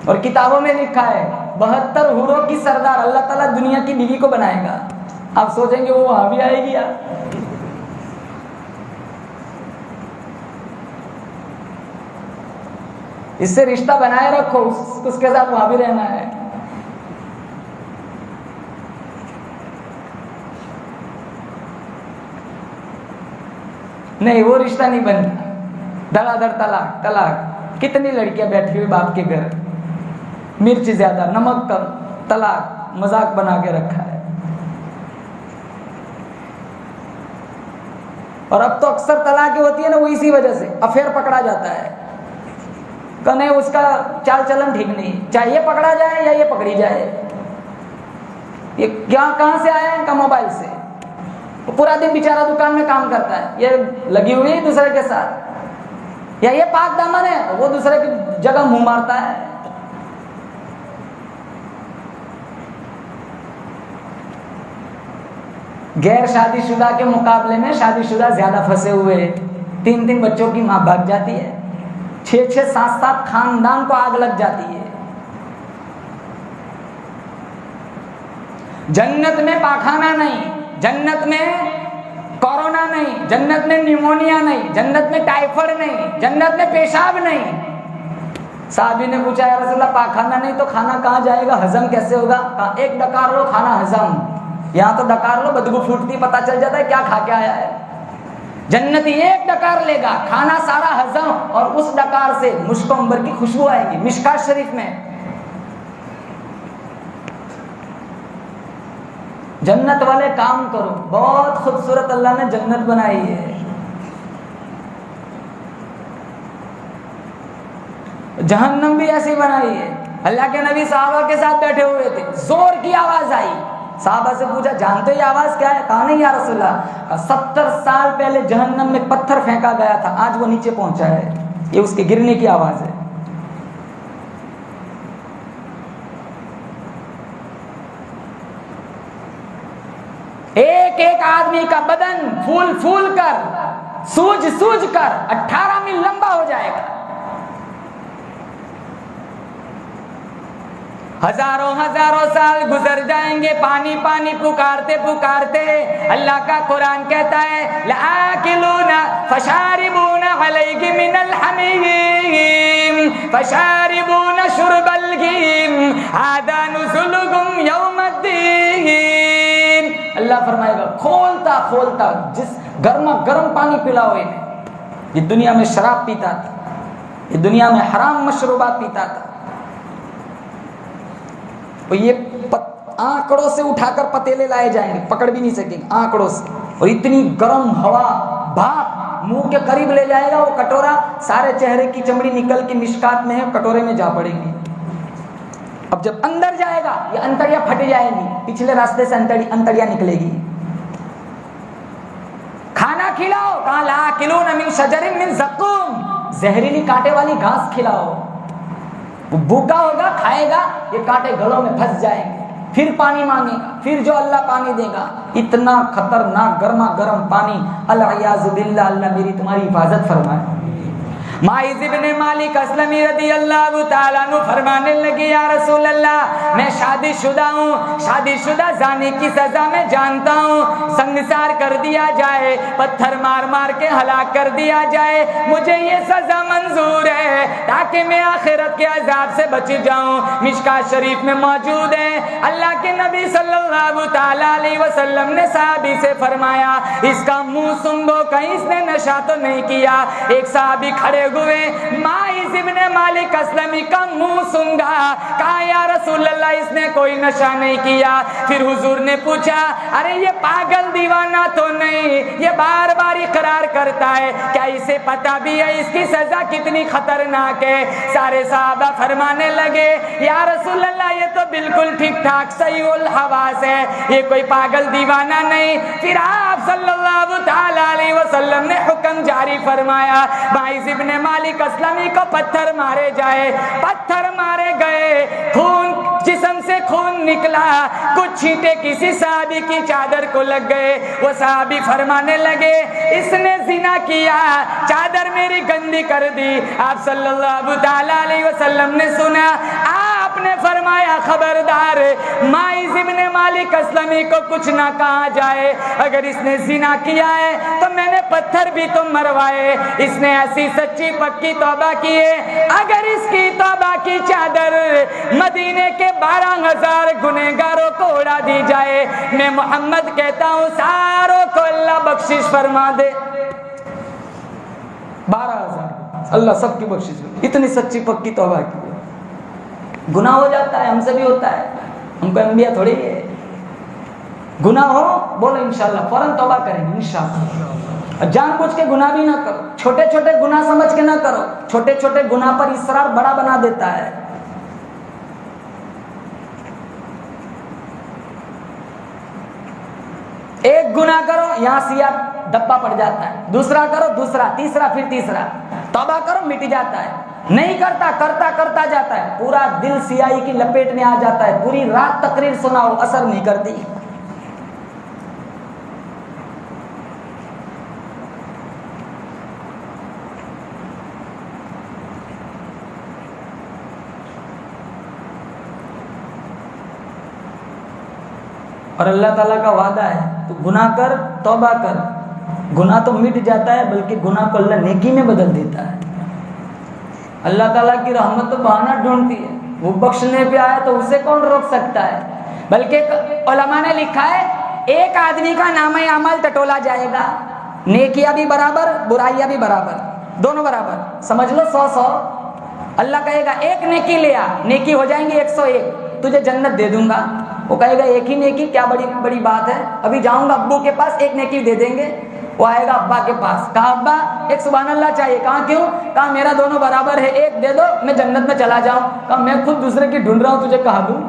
اور کتابوں میں لکھا ہے 72 حوروں کی سردار اللہ تعالیٰ دنیا کی بیوی کو بنائے گا۔ آپ سوچیں گے وہ وہاں بھی آئے گی یار؟ اس سے رشتہ بنائے رکھو، اس کے ساتھ وہاں بھی رہنا ہے۔ نہیں وہ رشتہ نہیں بنتا، دھڑا دھڑ طلاق طلاق۔ کتنی لڑکیاں بیٹھی ہوئی باپ کے گھر، مرچ زیادہ نمک کم، طلاق، مذاق بنا کے رکھا ہے۔ اور اب تو اکثر طلاقیں ہوتی ہے نا وہ اسی وجہ سے، افیئر پکڑا جاتا ہے۔ کہ نہیں اس کا چال چلن ٹھیک نہیں، چاہے یہ پکڑا جائے یا یہ پکڑی جائے، یہ کہاں سے آیا ہے؟ ان کا موبائل سے، پورا دن بیچارہ دکان میں کام کرتا ہے، یہ لگی ہوئی ہے دوسرے کے ساتھ، یا یہ پاک دامن ہے وہ دوسرے کی جگہ منہ مارتا ہے۔ غیر شادی شدہ کے مقابلے میں شادی شدہ زیادہ پھنسے ہوئے ہیں۔ 3 بچوں کی ماں بھاگ جاتی ہے، 6 7 خاندان کو آگ لگ جاتی ہے۔ جنت میں پاخانہ نہیں، جنت میں کورونا نہیں، جنت میں نیمونیا نہیں، جنت میں ٹائیفائڈ نہیں، جنت میں پیشاب نہیں۔ صحابی نے پوچھا یا رسول اللہ پاخانہ نہیں تو کھانا کہاں جائے گا، ہضم کیسے ہوگا؟ کہا ایک ڈکار لو کھانا ہضم، یہاں تو ڈکار لو بدبو پھوٹتی پتہ چل جاتا ہے کیا کھا کے آیا ہے۔ جنتی ایک ڈکار لے گا کھانا سارا ہضم، اور اس ڈکار سے مشک و عنبر کی خوشبو آئے گی۔ مشکات شریف میں جنت والے کام کرو، بہت خوبصورت اللہ نے جنت بنائی ہے۔ جہنم بھی ایسی بنائی ہے۔ اللہ کے نبی صحابہ کے ساتھ بیٹھے ہوئے تھے، زور کی آواز آئی، صحابہ سے پوچھا جانتے یہ آواز کیا ہے؟ کہا نہیں یا رسول اللہ، کہا 70 سال پہلے جہنم میں پتھر پھینکا گیا تھا، آج وہ نیچے پہنچا ہے، یہ اس کے گرنے کی آواز ہے۔ ایک آدمی کا بدن پھول پھول کر سوج کر 18 میل لمبا ہو جائے گا۔ ہزاروں سال گزر جائیں گے پانی پکارتے۔ اللہ کا قرآن کہتا ہے لآکلون فشاربون علیہ من الحمیم فشاربون شرب الہیم ھذا نزلکم یوم الدین۔ اللہ فرمائے گا کھولتا جس گرم پانی پلاؤ انہیں۔ یہ دنیا میں شراب پیتا تھا، یہ دنیا میں حرام مشروبات پیتا تھا، تو یہ آنکڑوں سے اٹھا کر پتیلے لائے جائیں گے، پکڑ بھی نہیں سکیں گے آنکڑوں سے، اور اتنی گرم ہوا بھاپ منہ کے قریب لے جائے گا وہ کٹورا، سارے چہرے کی چمڑی نکل کے مشکات میں ہے، کٹورے میں جا پڑے گی۔ اب جب اندر جائے گا یہ انتڑیاں پھٹ جائیں گی، پچھلے راستے سے انتڑیاں نکلے گی۔ کھانا کھلاؤ، کہا لآکلون من شجر من زقوم، زہریلی کانٹے والی گھاس کھلاؤ۔ وہ بھوکا ہوگا کھائے گا، یہ کانٹے گلوں میں پھنس جائیں گے، پھر پانی مانگے گا، پھر جو اللہ پانی دے گا، اتنا خطرناک گرم پانی، العیاذ باللہ، اللہ میری تمہاری حفاظت فرمائے۔ ماعز ابن مالک اسلمی رضی اللہ تعالیٰ عنہ فرمانے لگے یا رسول اللہ میں شادی شدہ ہوں، شادی شدہ زانی کی سزا میں جانتا ہوں، سنگسار کر دیا جائے، پتھر مار کے ہلاک کر دیا جائے، مجھے یہ سزا منظور ہے تاکہ میں آخرت کے عذاب سے بچ جاؤں۔ مشکات شریف میں موجود ہے، اللہ کے نبی صلی اللہ تعالیٰ علیہ وسلم نے صحابی سے فرمایا اس کا منہ سنگو کہیں اس نے نشہ تو نہیں کیا۔ ایک صحابی کھڑے ہوئے، ماعز ابن مالک اسلمی کا منہ سنگا، کہا یا رسول اللہ اس نے کوئی نشہ نہیں کیا۔ پھر حضور نے پوچھا ارے یہ پاگل دیوانہ تو نہیں، یہ بار اقرار کرتا ہے، کیا اسے پتہ بھی ہے اس کی سزا کتنی خطرناک ہے؟ سارے صحابہ فرمانے لگے یا رسول اللہ یہ تو بالکل ٹھیک ٹھاک صحیح الحواس ہے، یہ کوئی پاگل دیوانہ نہیں۔ پھر آپ صلی اللہ تعالی علیہ وسلم نے حکم جاری فرمایا ماعز ابن مالک اسلمی کو پتھر مارے جائے، پتھر مارے گئے، خون جسم سے خون نکلا، کچھ چھینٹے کسی صحابی کی چادر کو لگ گئے، وہ صحابی فرمانے لگے اس نے زنا کیا، چادر میری گندی کر دی۔ آپ صلی اللہ تعالی علیہ وسلم نے سنا، آپ نے فرمایا خبردار ماعز ابن مالک اسلمی کو کچھ نہ کہا جائے، اگر اس نے زنا کیا ہے تو میں نے پتھر بھی تو مروائے، اس نے ایسی سچی پکی توبہ کی ہے، اگر اس کی توبہ کی چادر مدینے کے 12,000 گنہگاروں کو اڑا دی جائے، میں محمد کہتا ہوں ساروں کو اللہ بخشش فرما دے۔ 12,000 اللہ سب کی بخشش، اتنی سچی پکی توبہ کی۔ گناہ ہو جاتا ہے، ہم سے بھی ہوتا ہے، ہم کو انبیاء تھوڑی ہے، گناہ ہو بولو انشاءاللہ فوراً توبہ کریں گے انشاءاللہ، جان بوجھ کے گناہ بھی نہ کرو۔ چھوٹے چھوٹے گناہ سمجھ کے نہ کرو، چھوٹے چھوٹے گناہ پر اصرار بڑا بنا دیتا ہے۔ ایک گناہ کرو یہاں سیاہ دبا پڑ جاتا ہے، دوسرا کرو دوسرا، تیسرا پھر تیسرا، توبہ کرو مٹ جاتا ہے، نہیں کرتا کرتا کرتا جاتا ہے، پورا دل سیاہی کی لپیٹ میں آ جاتا ہے، پوری رات تقریر سناؤ اثر نہیں کرتی۔ اور اللہ تعالیٰ کا وعدہ ہے تو گناہ کر توبہ کر، گناہ تو مٹ جاتا ہے بلکہ گناہ کو اللہ نیکی میں بدل دیتا ہے۔ اللہ تعالیٰ کی رحمت تو بہانہ ڈھونڈتی ہے، وہ بخشنے پہ آئے تو اسے کون روک سکتا ہے؟ بلکہ علماء نے لکھا ہے ایک آدمی کا نامہ اعمال ٹٹولا جائے گا، نیکیاں بھی برابر برائیاں بھی برابر، دونوں برابر، سمجھ لو 100 اللہ کہے گا ایک نیکی لے آ، نیکی ہو جائیں گی 101، تجھے جنت دے دوں گا۔ وہ کہے گا ایک ہی نیکی کیا بڑی بات ہے، ابھی جاؤں گا ابو کے پاس ایک نیکی دے دیں گے۔ وہ آئے گا ابا کے پاس، کہا ابا ایک سبحان اللہ چاہیے، کہا کیوں؟ کہا میرا دونوں برابر ہے، ایک دے دو میں جنت میں چلا جاؤں۔ کہا میں خود دوسرے کی ڈھونڈ رہا ہوں، تجھے کہا دوں؟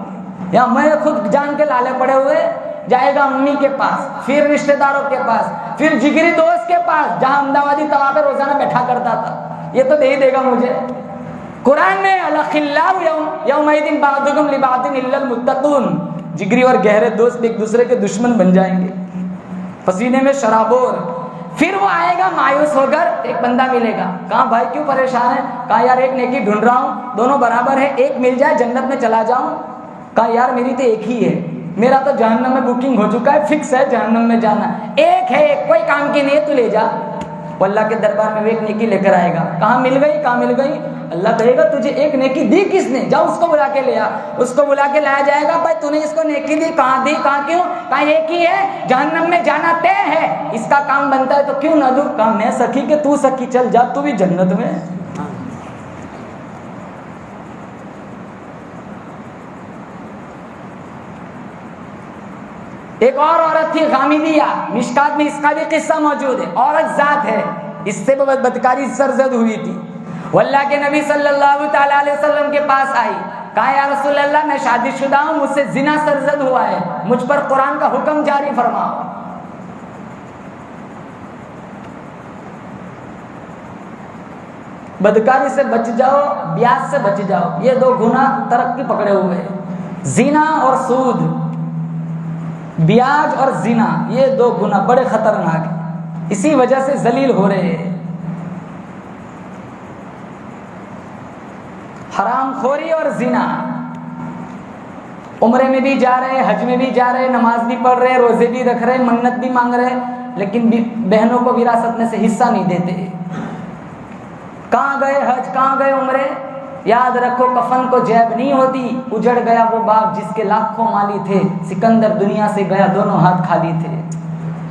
یا میں خود جان کے لالے پڑے ہوئے؟ جائے گا امی کے پاس، پھر رشتہ داروں کے پاس، پھر جگری دوست کے پاس جہاں امدادی طوا پہ روزانہ بیٹھا کرتا تھا، یہ تو دے ہی دے گا مجھے۔ قرآن میں الاخلاء یومئذ بعضکم لبعض الا المتقون، جگری اور گہرے دوست ایک دوسرے کے دشمن بن جائیں گے، پسینے میں شرابور۔ پھر وہ آئے گا مایوس ہو کر، ایک بندہ ملے گا، کہاں بھائی کیوں پریشان ہے؟ کہا یار ایک نیکی ڈھونڈ رہا ہوں، دونوں برابر ہے، ایک مل جائے جنت میں چلا جاؤں۔ کہا یار میری تو ایک ہی ہے، میرا تو جہنم میں بکنگ ہو چکا ہے، فکس ہے جہنم میں جانا، ایک ہے ایک، کوئی کام کی نہیں ہے، تو لے جا۔ وہ اللہ کے دربار میں وہ ایک نیکی لے کر آئے گا، کہاں مل گئی؟ کہاں مل گئی؟ اللہ کہے گا تجھے ایک نیکی دی کس نے؟ جاؤ اس کو بلا کے لے آ۔ اس کو بلا کے لایا جائے گا، بھائی تو نے اس کو نیکی دی، کہاں دی؟ کہاں کیوں؟ کہا ایک ہی ہے، جہنم میں جانا طے ہے، اس کا کام بنتا ہے تو کیوں نہ دوں؟ کہا میں سکی کہ تو سکی، چل جا تو بھی جنت میں۔ ایک اور عورت تھی غامدیہ، مشکات میں اس کا بھی قصہ موجود ہے، عورت ذات ہے، اس سے بدکاری سرزد ہوئی تھی، وہ اللہ کے نبی صلی اللہ تعالی علیہ وسلم کے پاس آئی، کہا یا رسول اللہ میں شادی شدہ ہوں، مجھ سے زنا سرزد ہوا ہے، مجھ پر قرآن کا حکم جاری فرماؤ۔ بدکاری سے بچ جاؤ، بیاج سے بچ جاؤ، یہ دو گناہ ترقی پکڑے ہوئے ہیں، زنا اور سود، بیاج اور زنا، یہ دو گناہ بڑے خطرناک ہیں، اسی وجہ سے ذلیل ہو رہے ہیں۔ حرام خوری اور زنا، عمرے میں بھی جا رہے، حج میں بھی جا رہے، نماز بھی پڑھ رہے، روزے بھی رکھ رہے، منت بھی مانگ رہے، لیکن بہنوں کو وراثت میں سے حصہ نہیں دیتے۔ کہاں گئے حج، کہاں گئے عمرے؟ یاد رکھو کفن کو جیب نہیں ہوتی، اجڑ گیا وہ باغ جس کے لاکھوں مالی تھے، سکندر دنیا سے گیا دونوں ہاتھ خالی تھے۔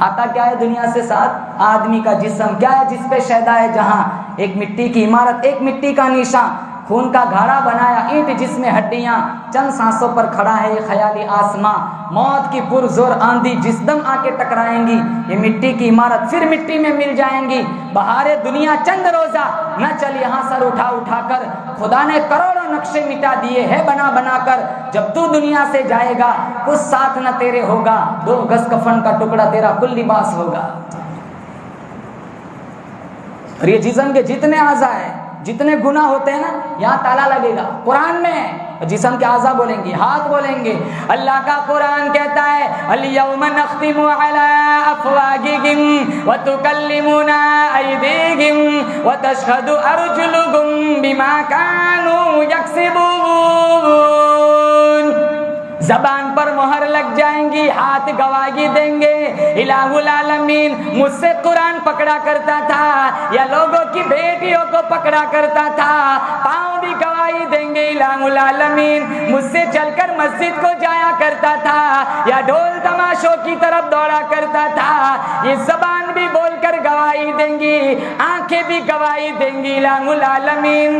آتا کیا ہے دنیا سے ساتھ؟ آدمی کا جسم، کیا ہے جس پہ شیدا ہے جہاں، ایک مٹی کی عمارت، ایک مٹی کا نشان، خون کا گھاڑا بنایا اینٹ جس میں ہڈیاں، چند سانسوں پر کھڑا ہے یہ خیالی آسماں، موت کی پرزور آندھی جس دم آ کے ٹکرائیں گی، یہ مٹی کی عمارت پھر مٹی میں مل جائیں گی، بہارے دنیا چند روزہ، نہ چل یہاں سر اٹھا اٹھا کر، خدا نے کروڑوں نقشے مٹا دیے ہے بنا بنا کر، جب تو دنیا سے جائے گا کچھ ساتھ نہ تیرے ہوگا، 2 گز کفن کا ٹکڑا تیرا کل لباس ہوگا۔ اور یہ جسم کے جتنے اعضاء ہیں، جتنے گناہ ہوتے ہیں نا، یہاں تالا لگے گا، قرآن میں جسم کے اعضاء بولیں گے، ہاتھ بولیں گے، اللہ کا قرآن کہتا ہے الیوم نختم علی افواہہم وتکلمنا ایدیہم وتشہد ارجلہم بما کانوا یکسبون، زبان پر مہر لگ جائیں گی، ہاتھ گواہی دیں گے، الہ العالمین مجھ سے قرآن پکڑا کرتا تھا یا لوگوں کی بیٹیوں کو پکڑا کرتا تھا، پاؤں بھی گواہی دیں گے، الہ العالمین مجھ سے چل کر مسجد کو جایا کرتا تھا یا ڈھول تماشوں کی طرف دوڑا کرتا تھا، یہ زبان بھی بول کر گواہی دیں گی، آنکھیں بھی گواہی دیں گی الہ العالمین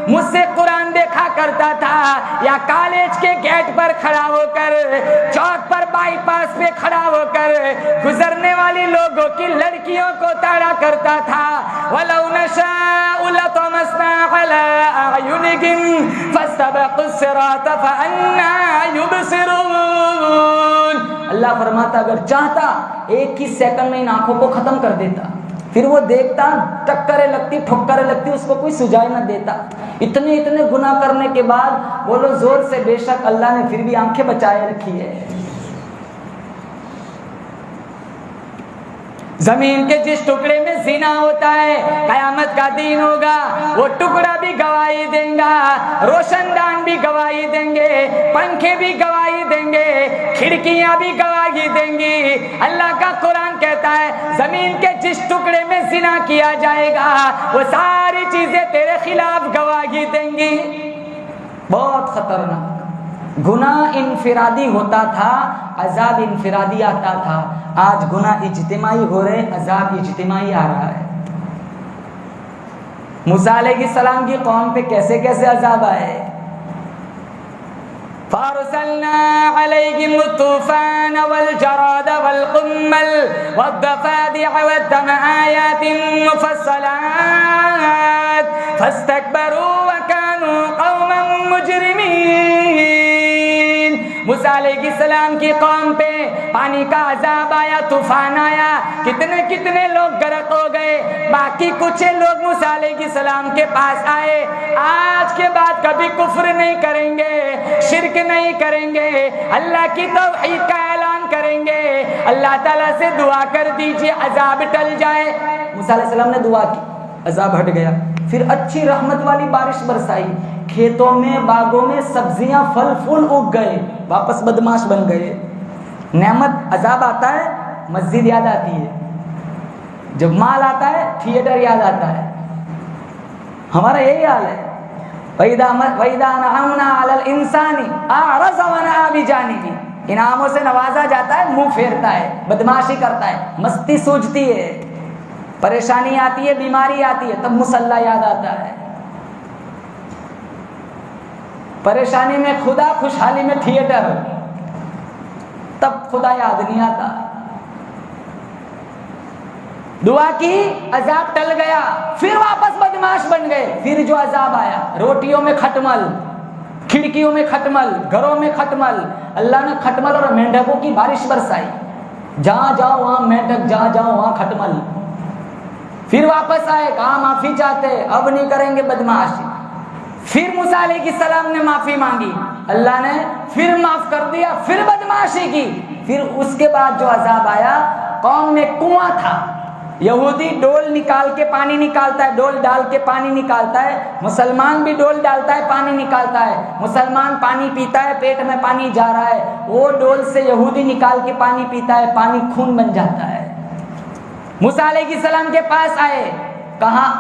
مجھ سے قرآن دیکھا کرتا تھا، یا کالج کے گیٹ پر کھڑا ہو کر، چوک پر بائی پاس پہ کھڑا ہو کر گزرنے والی لوگوں کی لڑکیوں کو تاڑا کرتا تھا، وَلَوْ نَشَاءُ لَطَمَسْنَا عَلَىٰ أَعْيُنِهِمْ فَاسْتَبَقُوا الصِّرَاطَ فَأَنَّىٰ يُبْصِرُونَ۔ اللہ فرماتا اگر چاہتا ایک ہی سیکنڈ میں ان آنکھوں کو ختم کر دیتا، پھر وہ دیکھتا، ٹکریں لگتی، ٹھکریں لگتی، اس کو کوئی سجائے نہ دیتا۔ اتنے گناہ کرنے کے بعد بولو زور سے، بے شک اللہ نے پھر بھی آنکھیں بچائے رکھی ہے۔ زمین کے جس ٹکڑے میں زنا ہوتا ہے، قیامت کا دن ہوگا، وہ ٹکڑا بھی گواہی دیں گا، روشن دان بھی گواہی دیں گے، پنکھے بھی گواہی دیں گے، کھڑکیاں بھی گواہی دیں گی۔ اللہ کا قرآن کہتا ہے زمین کے جس ٹکڑے میں زنا کیا جائے گا وہ ساری چیزیں تیرے خلاف گواہی دیں گی۔ بہت خطرناک گناہ انفرادی ہوتا تھا، عذاب انفرادی آتا تھا، آج گناہ اجتماعی ہو رہے، عذاب اجتماعی آ رہا ہے۔ موسیٰ علیہ السلام کی قوم پہ کیسے کیسے عذاب آئے۔ فَأَرْسَلْنَا عَلَيْهِمُ الطُّوفَانَ وَالْجَرَادَ وَالْقُمَّلَ وَالضَّفَادِعَ وَالدَّمَ آيَاتٍ مُفَصَّلَاتٍ فَاسْتَكْبَرُوا وَكَانُوا قَوْمًا مُجْرِمِينَ۔ موسیٰ علیہ السلام کی قوم پہ پانی کا عذاب آیا، طوفان آیا، کتنے لوگ غرق ہو گئے، باقی کچھ لوگ موسیٰ علیہ السلام کے پاس آئے، آج کے بعد کبھی کفر نہیں کریں گے، شرک نہیں کریں گے، اللہ کی توحید کا اعلان کریں گے، اللہ تعالیٰ سے دعا کر دیجئے عذاب ٹل جائے۔ موسیٰ علیہ السلام نے دعا کی، عذاب ہٹ گیا، پھر اچھی رحمت والی بارش برسائی، کھیتوں میں باغوں میں سبزیاں پھل پھول اگ گئے، واپس بدماش بن گئے۔ نعمت عذاب آتا ہے مسجد یاد آتی ہے، جب مال آتا ہے تھیٹر یاد آتا ہے، ہمارا یہی حال ہے۔ وَإِذَا نَعَمْنَا عَلَى الْإِنسَانِ أَعْرَضَ وَنَأَىٰ بِجَانِبِهِ، انعاموں سے نوازا جاتا ہے، منہ پھیرتا ہے، بدماشی کرتا ہے، مستی سوجتی ہے، پریشانی آتی ہے، بیماری آتی ہے، تب مصلی یاد آتا ہے۔ پریشانی میں خدا، خوشحالی میں تھیٹر، تب خدا یاد نہیں آتا۔ دعا کی، عذاب ٹل گیا، پھر واپس بدماش بن گئے، پھر جو عذاب آیا، روٹیوں میں کھٹمل، کھڑکیوں میں کھٹمل، گھروں میں کھٹمل، اللہ نے کھٹمل اور مینڈکوں کی بارش برسائی، جہاں جاؤ وہاں مینڈک، جہاں جاؤ وہاں کھٹمل۔ پھر واپس آئے، کہاں معافی چاہتے، اب نہیں کریں گے بدماشی۔ پھر موسیٰ علیہ السلام نے معافی مانگی، اللہ نے پھر معاف کر دیا، پھر بدماشی کی۔ پھر اس کے بعد جو عذاب آیا، قوم میں کنواں تھا، یہودی ڈول نکال کے پانی نکالتا ہے، ڈول ڈال کے پانی نکالتا ہے، مسلمان بھی ڈول ڈالتا ہے، پانی نکالتا ہے، مسلمان پانی پیتا ہے، پیٹ میں پانی جا رہا ہے، وہ ڈول سے یہودی نکال کے پانی پیتا ہے، پانی خون بن جاتا ہے۔ موسیٰ علیہ السلام کے پاس آئے، کہاں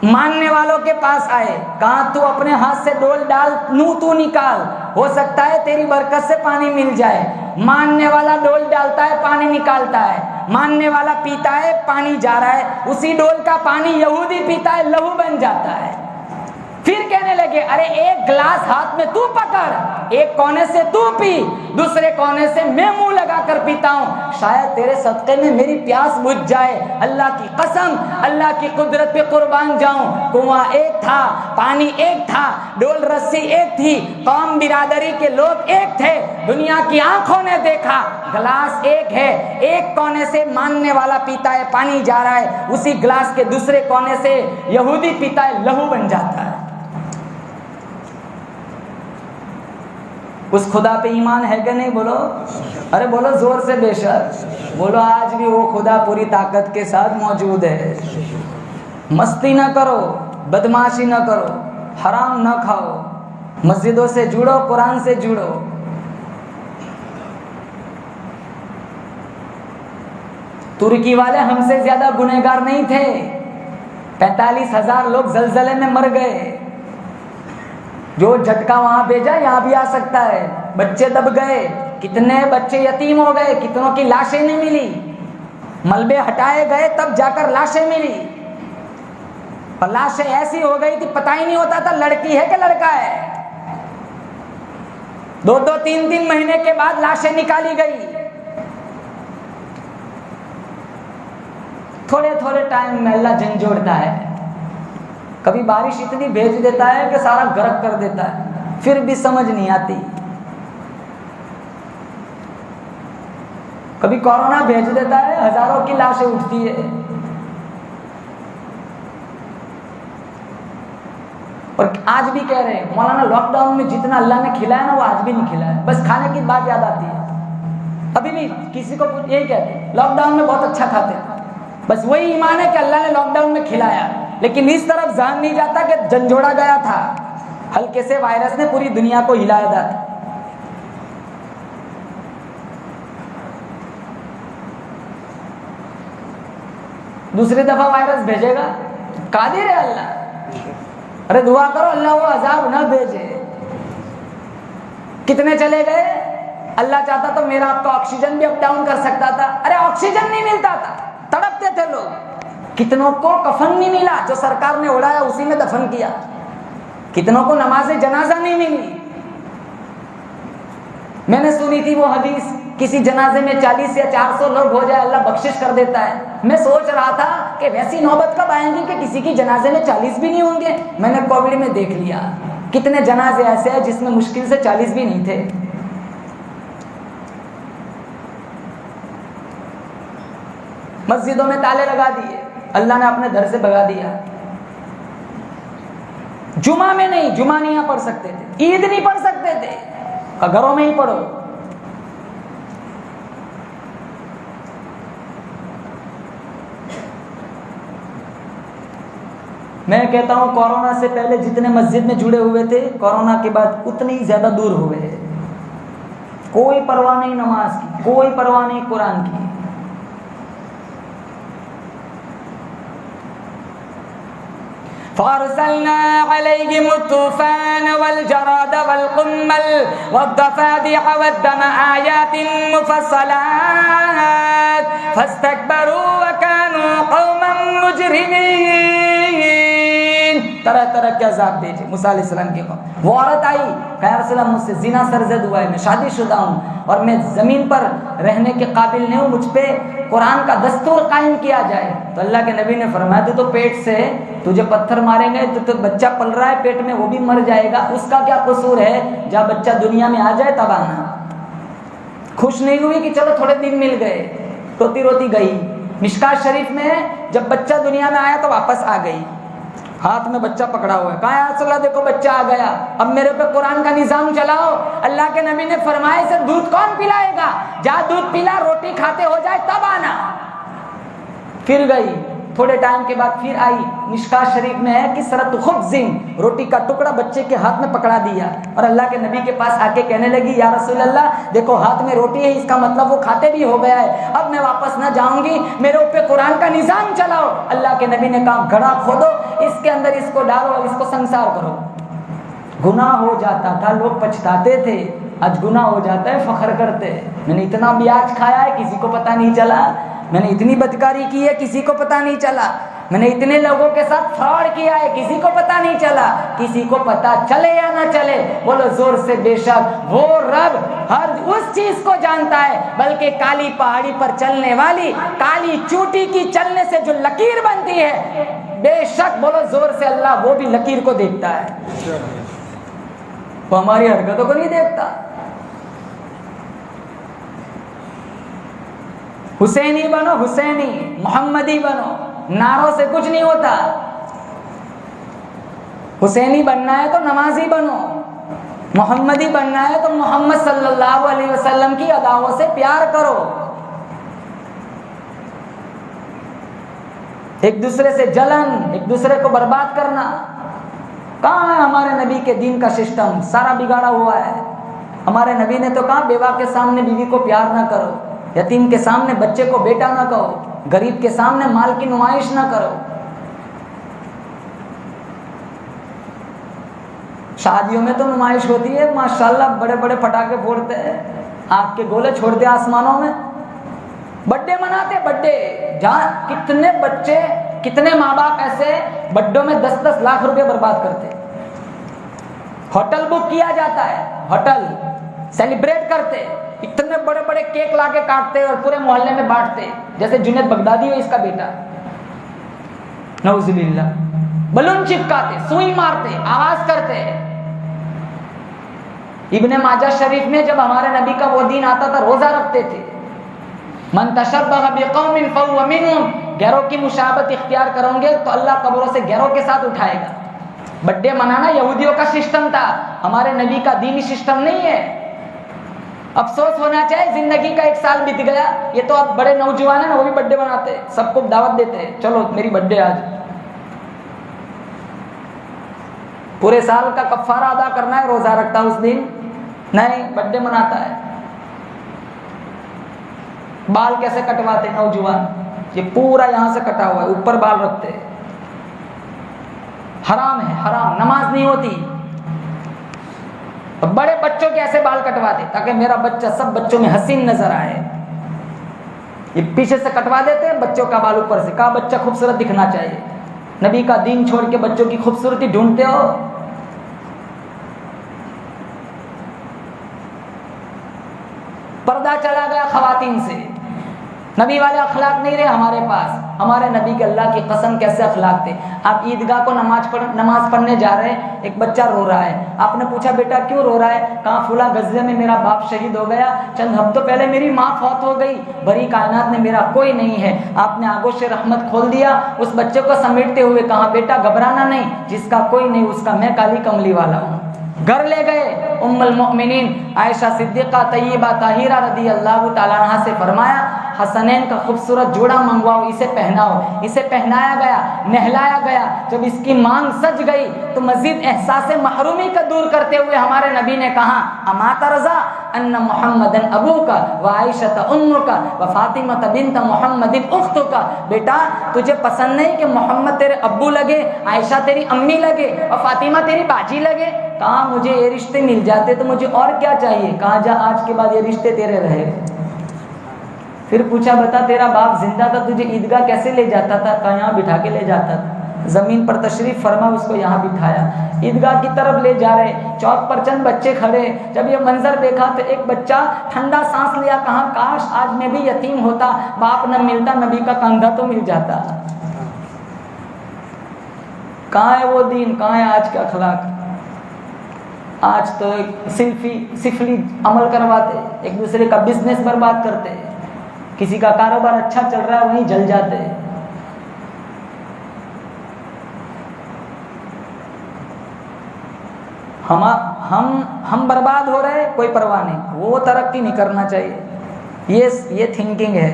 ماننے والوں کے پاس آئے، کہاں تو اپنے ہاتھ سے ڈول ڈال، نو تو نکال، ہو سکتا ہے تیری برکت سے پانی مل جائے۔ ماننے والا ڈول ڈالتا ہے، پانی نکالتا ہے، ماننے والا پیتا ہے، پانی جا رہا ہے، اسی ڈول کا پانی یہودی پیتا ہے، لہو بن جاتا ہے۔ پھر کہنے لگے ارے ایک گلاس ہاتھ میں تو پکڑ، ایک کونے سے تو پی، دوسرے کونے سے میں منہ لگا کر پیتا ہوں، شاید تیرے صدقے میں میری پیاس بجھ جائے۔ اللہ کی قسم، اللہ کی قدرت پہ قربان جاؤں، کنواں ایک تھا، پانی ایک تھا، ڈول رسی ایک تھی، قوم برادری کے لوگ ایک تھے، دنیا کی آنکھوں نے دیکھا، گلاس ایک ہے، ایک کونے سے ماننے والا پیتا ہے، پانی جا رہا ہے، اسی گلاس کے دوسرے کونے سے یہودی پیتا ہے، لہو بن جاتا ہے۔ اس خدا پہ ایمان ہے کہ نہیں؟ بولو، ارے بولو زور سے، بے شک بولو، آج بھی وہ خدا پوری طاقت کے ساتھ موجود ہے۔ مستی نہ کرو، بدماشی نہ کرو، حرام نہ کھاؤ، مسجدوں سے جڑو، قرآن سے جڑو۔ ترکی والے ہم سے زیادہ گنہگار نہیں تھے، 45,000 لوگ زلزلے میں مر گئے، جو جھٹکا وہاں بھیجا یہاں بھی آ سکتا ہے. بچے دب گئے, کتنے بچے یتیم ہو گئے, کتنوں کی لاشیں نہیں ملی, ملبے ہٹائے گئے تب جا کر لاشیں ملی, اور لاشیں ایسی ہو گئی تھی پتہ ہی نہیں ہوتا تھا لڑکی ہے کہ لڑکا ہے. 2-2 3-3 مہینے کے بعد لاشیں نکالی گئی. تھوڑے تھوڑے ٹائم میں اللہ جھنجھوڑتا ہے. کبھی بارش اتنی بھیج دیتا ہے کہ سارا غرق کر دیتا ہے, پھر بھی سمجھ نہیں آتی. کبھی کورونا بھیج دیتا ہے, ہزاروں کی لاشیں اٹھتی ہے. اور آج بھی کہہ رہے ہیں مولانا لاک ڈاؤن میں جتنا اللہ نے کھلایا نا وہ آج بھی نہیں کھلایا. بس کھانے کی بات یاد آتی ہے. ابھی بھی کسی کو یہی کہتے ہیں لاک ڈاؤن میں بہت اچھا کھاتے ہیں. بس وہی ایمان ہے کہ اللہ نے لاک ڈاؤن میں کھلایا, لیکن اس طرف ذہن نہیں جاتا کہ جھنجھوڑا گیا تھا. ہلکے سے وائرس نے پوری دنیا کو ہلایا تھا. دوسری دفعہ وائرس بھیجے گا, قادر ہے اللہ. ارے دعا کرو اللہ وہ عذاب نہ بھیجے. کتنے چلے گئے, اللہ چاہتا تو میرا آپ کا آکسیجن بھی اپ ڈاؤن کر سکتا تھا. ارے آکسیجن نہیں ملتا تھا, تڑپتے تھے لوگ. کتنوں کو کفن نہیں ملا, جو سرکار نے اڑایا اسی میں دفن کیا. کتنوں کو نماز جنازہ نہیں ملی. میں نے سنی تھی وہ حدیث, کسی جنازے میں 40 یا 400 لوگ ہو جائے اللہ بخشش کر دیتا ہے. میں سوچ رہا تھا کہ ویسی نوبت کب آئیں گی کہ کسی کی جنازے میں 40 بھی نہیں ہوں گے. میں نے کووڈ میں دیکھ لیا کتنے جنازے ایسے ہیں جس میں مشکل سے 40 بھی نہیں تھے. مسجدوں میں تالے لگا دیے, اللہ نے اپنے گھر سے بھگا دیا. جمعہ میں نہیں, جمعہ نہیں یہاں پڑھ سکتے تھے, عید نہیں پڑھ سکتے تھے, گھروں میں ہی پڑھو. میں کہتا ہوں کورونا سے پہلے جتنے مسجد میں جڑے ہوئے تھے کورونا کے بعد اتنے ہی زیادہ دور ہوئے. کوئی پرواہ نہیں نماز کی, کوئی پرواہ نہیں قرآن کی. فَأَرْسَلْنَا عَلَيْهِمُ الطُّوفَانَ وَالْجَرَادَ وَالْقُمَّلَ وَالضَّفَادِعَ وَالدَّمَ آيَاتٍ مُفَصَّلَاتٍ فَاسْتَكْبَرُوا وَكَانُوا قَوْمًا مُجْرِمِينَ. طرح طرح کے عذاب بھیجے موسیٰ علیہ السلام کے قوم. وہ عورت آئی, کہا یا رسول اللہ مجھ سے زنا سرزد ہوا ہے, میں شادی شدہ ہوں اور میں زمین پر رہنے کے قابل نہیں ہوں, مجھ پہ قرآن کا دستور قائم کیا جائے. تو اللہ کے نبی نے فرمایا تو پیٹ سے تجھے پتھر ماریں گے تو بچہ پل رہا ہے پیٹ میں, وہ بھی مر جائے گا. اس کا کیا قصور ہے, جب بچہ دنیا میں آ جائے تب آنا. خوش نہیں ہوئی کہ چلو تھوڑے دن مل گئے, روتی روتی گئی. مشکات شریف میں جب بچہ دنیا میں آیا تو واپس آ گئی, ہاتھ میں بچہ پکڑا ہوا ہے. کہا یا رسول اللہ دیکھو بچہ آ گیا, اب میرے پہ قرآن کا نظام چلاؤ. اللہ کے نبی نے فرمایا اسے دودھ کون پلائے گا, جا دودھ پلا, روٹی کھاتے ہو جائے تب آنا. پھر گئی, تھوڑے ٹائم کے بعد پھر آئی. مشکات شریف میں ہے کہ سرت خبز, روٹی کا ٹکڑا بچے کے ہاتھ میں پکڑا دیا اور اللہ کے نبی کے پاس آ کے کہنے لگی یا رسول اللہ دیکھو ہاتھ میں روٹی ہے, اس کا مطلب وہ کھاتے بھی ہو گیا ہے, اب میں واپس نہ جاؤں گی, میرے اوپر قرآن کا نظام چلاؤ. اللہ کے نبی نے کہا گڑھا کھودو, اس کے اندر اس کو ڈالو اور اس کو سنسار کرو. گناہ ہو جاتا تھا, لوگ پچھتاتے تھے, آج گناہ ہو جاتا ہے فخر کرتے. میں نے اتنا بیاج کھایا ہے کسی کو پتہ نہیں چلا, میں نے اتنی بدکاری کی ہے کسی کو پتہ نہیں چلا, میں نے اتنے لوگوں کے ساتھ فراڈ کیا ہے کسی کو پتہ نہیں چلا. کسی کو پتہ چلے یا نہ چلے, بولو زور سے بے شک وہ رب ہر اس چیز کو جانتا ہے, بلکہ کالی پہاڑی پر چلنے والی کالی چوٹی کی چلنے سے جو لکیر بنتی ہے, بے شک بولو زور سے اللہ وہ بھی لکیر کو دیکھتا ہے, وہ ہماری حرکتوں کو نہیں دیکھتا. حسینی بنو, حسینی محمدی بنو, نعروں سے کچھ نہیں ہوتا. حسینی بننا ہے تو نمازی بنو, محمدی بننا ہے تو محمد صلی اللہ علیہ وسلم کی اداؤں سے پیار کرو. ایک دوسرے سے جلن, ایک دوسرے کو برباد کرنا, کہاں ہے ہمارے نبی کے دین کا سسٹم؟ سارا بگاڑا ہوا ہے. ہمارے نبی نے تو کہا بیوہ کے سامنے بیوی کو پیار نہ کرو, یتیم کے سامنے بچے کو بیٹا نہ کہو, غریب کے سامنے مال کی نمائش نہ کرو. شادیوں میں تو نمائش ہوتی ہے ماشاءاللہ، بڑے بڑے پٹاخے پھوڑتے ہیں، آگ کے گولے چھوڑتے آسمانوں میں، بڈے مناتے، بڈے جہاں کتنے بچے، کتنے ماں باپ ایسے بڈوں میں 10-10 لاکھ روپے برباد کرتے، ہوٹل بک کیا جاتا ہے، ہوٹل سیلیبریٹ کرتے، اتنے بڑے بڑے کیک لا کے کاٹتے اور پورے محلے میں بانٹتے، جیسے جنید بغدادی ہو اس کا بیٹا، نعوذ باللہ، بلون چپکاتے، سوئی مارتے، آواز کرتے۔ ابن ماجہ شریف میں جب ہمارے نبی کا وہ دین آتا تھا روزہ رکھتے تھے، من تشبہ بقوم فهو منهم، گھروں کی مشابہت اختیار کرو گے تو اللہ قبروں سے گھروں کے ساتھ اٹھائے گا۔ بڈے منانا یہودیوں کا سسٹم تھا، ہمارے نبی کا دینی سسٹم نہیں ہے۔ افسوس ہونا چاہیے زندگی کا 1 سال بیت گیا، یہ تو اب بڑے نوجوان ہیں نا، وہ بھی بڈے مناتے، سب کو دعوت دیتے ہیں، چلو میری بڈے آج، پورے سال کا کفارہ ادا کرنا ہے، روزہ رکھتا اس دن نہیں، بڈے مناتا ہے۔ بال کیسے کٹواتے نوجوان، یہ پورا یہاں سے کٹا ہوا ہے، اوپر بال رکھتے، حرام ہے، حرام، نماز نہیں ہوتی۔ بڑے بچوں کے ایسے بال کٹواتے تاکہ میرا بچہ سب بچوں میں حسین نظر آئے، یہ پیچھے سے کٹوا دیتے ہیں بچوں کا بال اوپر سے، کہا بچہ خوبصورت دکھنا چاہیے، نبی کا دین چھوڑ کے بچوں کی خوبصورتی ڈھونڈتے ہو۔ پردہ چلا گیا خواتین سے، نبی والے اخلاق نہیں رہے ہمارے پاس، ہمارے نبی کے اللہ کی قسم کیسے اخلاق تھے۔ آپ عیدگاہ کو نماز پڑھنے جا رہے ہیں، ایک بچہ رو رہا ہے، آپ نے پوچھا بیٹا کیوں رو رہا ہے؟ کہاں فلاں غزوے میں میرا باپ شہید ہو گیا، چند ہفتوں پہلے میری ماں فوت ہو گئی، بڑی کائنات میں میرا کوئی نہیں ہے۔ آپ نے آگوش رحمت کھول دیا، اس بچے کو سمیٹتے ہوئے کہا بیٹا گھبرانا نہیں، جس کا کوئی نہیں اس کا میں کالی کملی والا ہوں۔ گھر لے گئے، ام المؤمنین عائشہ صدیقہ طیبہ طاہرہ رضی اللہ تعالیٰ عنہا سے فرمایا حسنین کا خوبصورت جوڑا منگواؤ، اسے پہناؤ، اسے پہنایا گیا، نہلایا گیا۔ جب اس کی مانگ سج گئی تو مزید احساس محرومی کا دور کرتے ہوئے ہمارے نبی نے کہا اما ترضى ان محمد ابوک و عائشہ امک و فاطمہ بنت محمد اختک، بیٹا تجھے پسند نہیں کہ محمد تیرے ابو لگے، عائشہ تیری امی لگے اور فاطمہ تیری باجی لگے؟ کہا مجھے یہ رشتے مل جاتے تو مجھے اور کیا چاہیے، کہا جا آج کے بعد یہ رشتے تیرے رہے۔ پھر پوچھا بتا تیرا باپ زندہ تھا تجھے عیدگاہ کیسے لے جاتا تھا؟ کہا یہاں بٹھا کے لے جاتا تھا، زمین پر تشریف فرما، اس کو یہاں بٹھایا، عیدگاہ کی طرف لے جا رہے، چوک پر چند بچے کھڑے، جب یہ منظر دیکھا تو ایک بچہ ٹھنڈا سانس لیا، کہا کاش آج میں بھی یتیم ہوتا، باپ نہ ملتا، نبی کا کندھا تو مل جاتا۔ کہاں ہے وہ دین، کہاں ہے آج کا اخلاق؟ آج تو سفلی عمل کرواتے، ایک دوسرے کا بزنس برباد کرتے، کسی کا کاروبار اچھا چل رہا ہے وہیں جل جاتے۔ ہم برباد ہو رہے، کوئی پرواہ نہیں، وہ ترقی نہیں کرنا چاہیے، یہ تھنکنگ ہے۔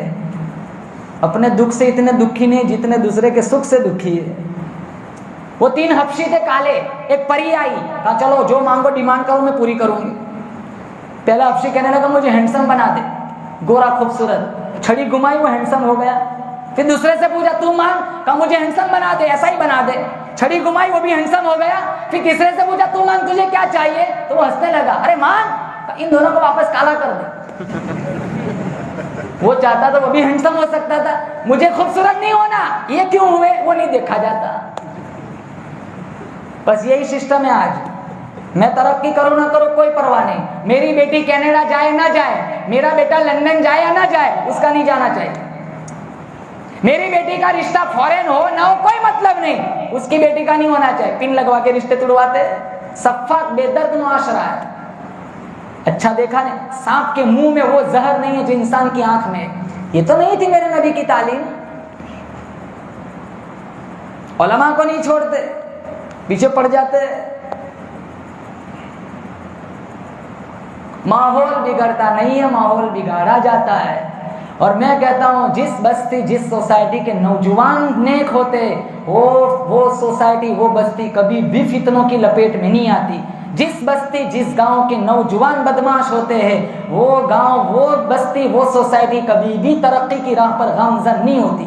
اپنے دکھ سے اتنے دکھی نہیں جتنے دوسرے کے سکھ سے دکھی ہے۔ وہ 3 حبشی تھے کالے، ایک پری آئی، کہا چلو جو مانگو ڈیمانڈ کرو میں پوری کروں گی۔ پہلا حبشی کہنے لگا مجھے ہینڈسم بنا دے، گورا خوبصورت، چھڑی گھمائی وہ ہینڈسم ہو گیا۔ پھر دوسرے سے پوچھا تو مانگ، کہا مجھے ہینڈسم بنا دے، ایسا ہی بنا دے، چھڑی گھمائی وہ بھی ہینڈسم ہو گیا۔ پھر تیسرے سے پوچھا تو مانگ تجھے کیا چاہیے، تو وہ ہنسنے لگا، ارے مانگ، ان دونوں کو واپس کالا کر دے۔ وہ چاہتا تو وہ بھی ہینڈسم ہو سکتا تھا، مجھے خوبصورت نہیں ہونا، یہ کیوں ہوئے وہ نہیں دیکھا جاتا۔ بس یہی سسٹم ہے آج، میں ترقی کروں نہ کروں کوئی پرواہ نہیں، میری بیٹی کینیڈا جائے نہ جائے، میرا بیٹا لندن جائے یا نہ جائے، اس کا نہیں جانا چاہیے، میری بیٹی کا رشتہ فورن ہو نہ ہو کوئی مطلب نہیں، اس کی بیٹی کا نہیں ہونا چاہیے۔ پن لگوا کے رشتے توڑواتے، سفاک بے درد معاشرہ ہے۔ اچھا دیکھا نہیں، سانپ کے منہ میں وہ زہر نہیں ہے جو انسان کی آنکھ میں، یہ تو نہیں تھی میرے نبی کی تعلیم۔ علماء کو نہیں چھوڑتے، پیچھے پڑ جاتے، ماحول بگڑتا نہیں ہے، ماحول بگاڑا جاتا ہے۔ اور میں کہتا ہوں جس بستی جس سوسائٹی کے نوجوان نیک ہوتے، وہ سوسائٹی وہ بستی کبھی بھی فتنوں کی لپیٹ میں نہیں آتی۔ جس بستی جس گاؤں کے نوجوان بدماش ہوتے ہیں، وہ گاؤں وہ بستی وہ سوسائٹی کبھی بھی ترقی کی راہ پر گامزن نہیں ہوتی۔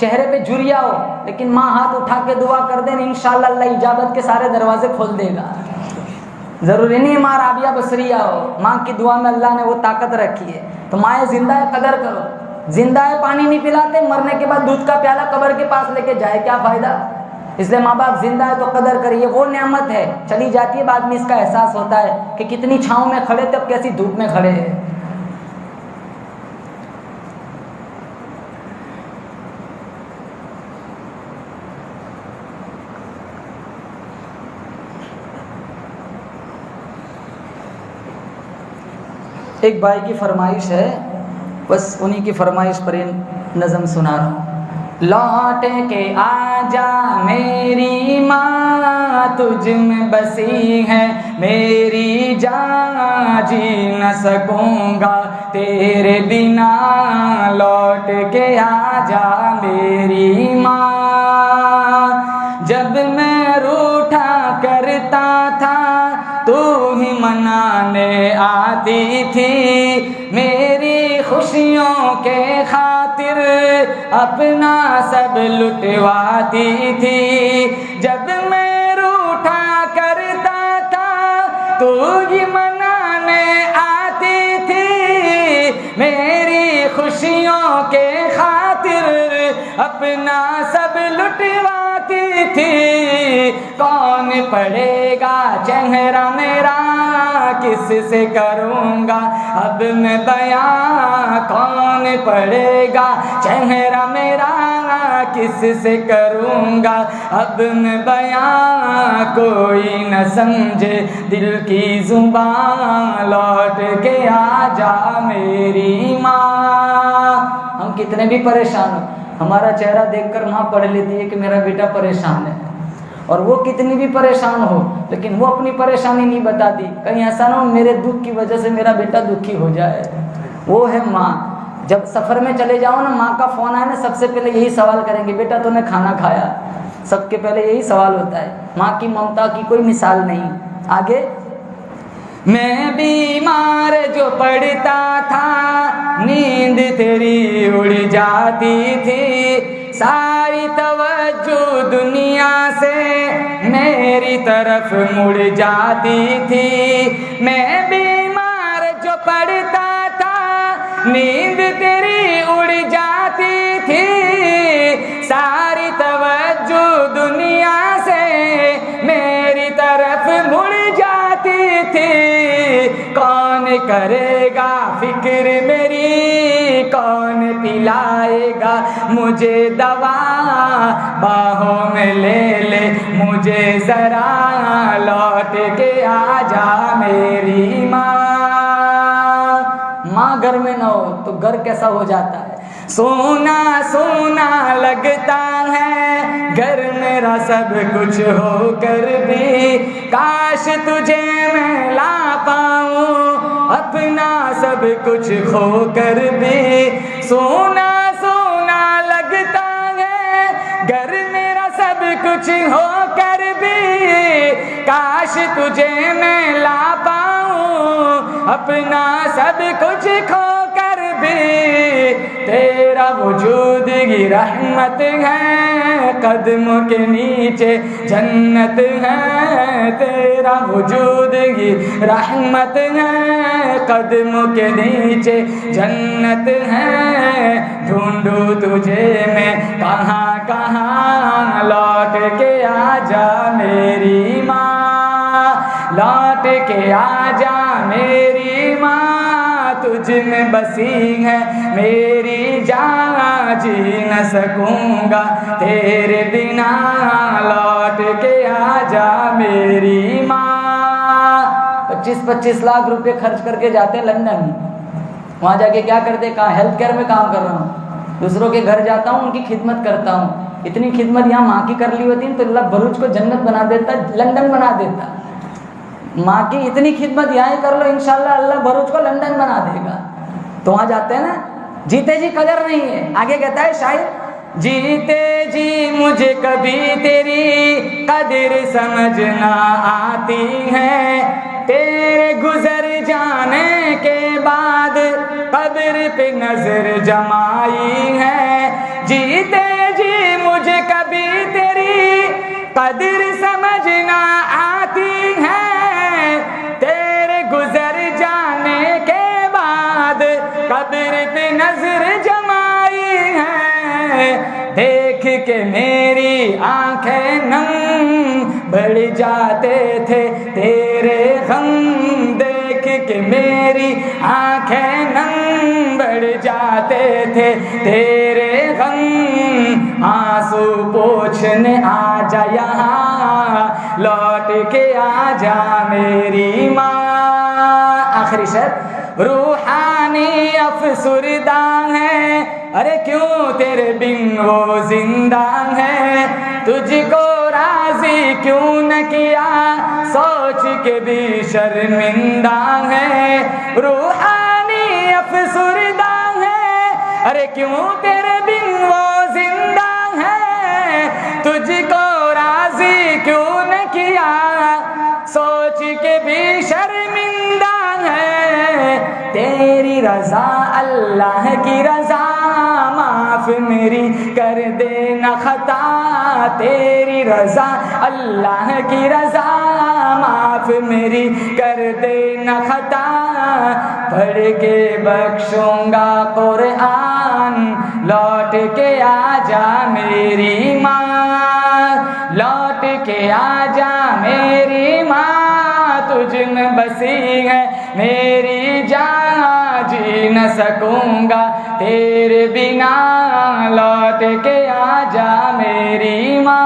چہرے پہ جھریا ہو، لیکن ماں ہاتھ اٹھا کے دعا کر دیں انشاءاللہ اللہ اجابت کے سارے دروازے کھول دے گا۔ ضروری نہیں ماں رابعہ بصریہ ہو، ماں کی دعا میں اللہ نے وہ طاقت رکھی ہے۔ تو مائیں زندہ ہے، قدر کرو۔ زندہ ہے پانی نہیں پلاتے، مرنے کے بعد دودھ کا پیالہ قبر کے پاس لے کے جائے کیا فائدہ؟ اس لیے ماں باپ زندہ ہے تو قدر کریے، وہ نعمت ہے، چلی جاتی ہے بعد میں اس کا احساس ہوتا ہے کہ کتنی چھاؤں میں کھڑے تھے اب کیسی دھوپ میں کھڑے ہیں۔ ایک بھائی کی فرمائش ہے، بس انہی کی فرمائش پر نظم سنا رہا ہوں۔ لوٹ کے آ جا میری ماں، تجھ میں بسی ہے میری جان، جی نہ سکوں گا تیرے بنا، لوٹ کے آ جا میری ماں۔ جب میں روٹھا کرتا تھا تو ہی منانے آتی تھی، میری خوشیوں کے خاطر اپنا سب لٹواتی تھی۔ جب میں روٹھا کرتا تھا تو ہی منانے آتی تھی، میری خوشیوں کے خاطر اپنا سب لٹواتی تھی۔ کون پڑھے گا چہرہ میرا، کس سے کروں گا اب میں بیاں، کون پڑھے گا چہرہ میرا، کس سے کروں گا اب میں بیاں، کوئی نہ سمجھے دل کی زبان، لوٹ کے آ جا میری ماں۔ ہم کتنے بھی پریشان ہوں، ہمارا چہرہ دیکھ کر ماں پڑھ لیتی ہے کہ میرا بیٹا پریشان ہے، اور وہ کتنی بھی پریشان ہو لیکن وہ اپنی پریشانی نہیں بتاتی، کہیں ایسا نہ ہو میرے دکھ کی وجہ سے میرا بیٹا دکھی ہو جائے۔ وہ ہے ماں۔ جب سفر میں چلے جاؤ نا، ماں کا فون آئے نا، سب سے پہلے یہی سوال کریں گے بیٹا تو نے کھانا کھایا؟ سب کے پہلے یہی سوال ہوتا ہے۔ ماں کی ممتا کی کوئی مثال نہیں۔ آگے، میں بیمار جو پڑتا تھا نیند تیری اڑ جاتی تھی، ساری توجہ دنیا سے میری طرف مڑ جاتی تھی۔ میں بیمار جو پڑتا تھا نیند تیری اڑ جاتی تھی، ساری توجہ دنیا سے میری طرف مڑ جاتی تھی۔ کون کرے گا فکر میری، کون پلائے گا مجھے دوا، باہوں میں لے لے مجھے ذرا، لوٹ کے آ جا میری ماں۔ ماں گھر میں نہ ہو تو گھر کیسا ہو جاتا ہے؟ سونا سونا لگتا ہے گھر میرا سب کچھ ہو کر بھی، کاش تجھے میں لا پاؤں اپنا سب کچھ کھو کر بھی۔ سونا سونا لگتا ہے گھر میرا سب کچھ ہو کر بھی، کاش تجھے میں لا پاؤں اپنا سب کچھ کھو کر بھی۔ تیرا وجود کی رحمت ہے، قدموں کے نیچے جنت ہے، تیرا وجود کی رحمت ہے، قدموں کے نیچے جنت ہے، ڈھونڈوں تجھے میں کہاں کہاں، لوٹ کے آ جا میری ماں، لوٹ کے آ جا میری ماں، تجھ میں بسی ہے میری جان، جی نہ سکوں گا تیرے بنا، لوٹ کے آ جا میری ماں۔ 25 لاکھ روپے خرچ کر کے جاتے ہیں لندن، وہاں جا کے کیا کرتے؟ کہاں ہیلتھ کیئر میں کام کر رہا ہوں، دوسروں کے گھر جاتا ہوں، ان کی خدمت کرتا ہوں۔ اتنی خدمت یہاں ماں کی کر لی ہوتی تو اللہ بھروچ کو جنت بنا دیتا، لندن بنا دیتا۔ ماں کی اتنی خدمت یہاں ہی کر لو، انشاءاللہ اللہ بھروچ کو لندن بنا دے گا۔ تو وہاں جاتے ہیں نا، جیتے جی قدر نہیں ہے۔ آگے کہتا ہے شاعر، جیتے جی مجھے کبھی تیری قدر سمجھ نہ آتی ہے، تیرے گزر جانے کے بعد قبر پہ نظر جمائی ہے، جیتے مجھے کبھی تیری قدر سمجھنا آتی ہے، تیرے گزر جانے کے بعد قبر پہ نظر جمائی ہے، دیکھ کے میری آنکھیں نم بڑھ جاتے تھے تیرے غم، دیکھ کے میری آنکھیں نم بڑھ جاتے تھے تیرے غم، آنسو پوچھنے آ جا یہاں، لوٹ کے آ جا میری ماں۔ آخری شعر، روحانی افسردہ ہے، ارے کیوں تیرے بن وہ زندہ ہے، تجھ کو راضی کیوں نہ کیا، سوچ کے بھی شرمندہ ہے، روحانی افسردہ ہے، ارے کیوں تیرے بن وہ زندہ ہے، تجھ کو راضی کیوں نہ کیا، سوچ کے بھی شرمندہ ہے، تیری رضا اللہ کی رضا، معاف میری کر دے نہ خطا، تیری رضا اللہ کی رضا، معاف میری کر دے نہ خطا، پڑھ کے بخشوں گا قرآن، لوٹ کے آ جا میری ماں، لوٹ کے آ جا میری ماں، تجھ میں بسی ہے میری جان، جی نہ سکوں گا تیرے بنا، لوٹ کے آ جا میری ماں۔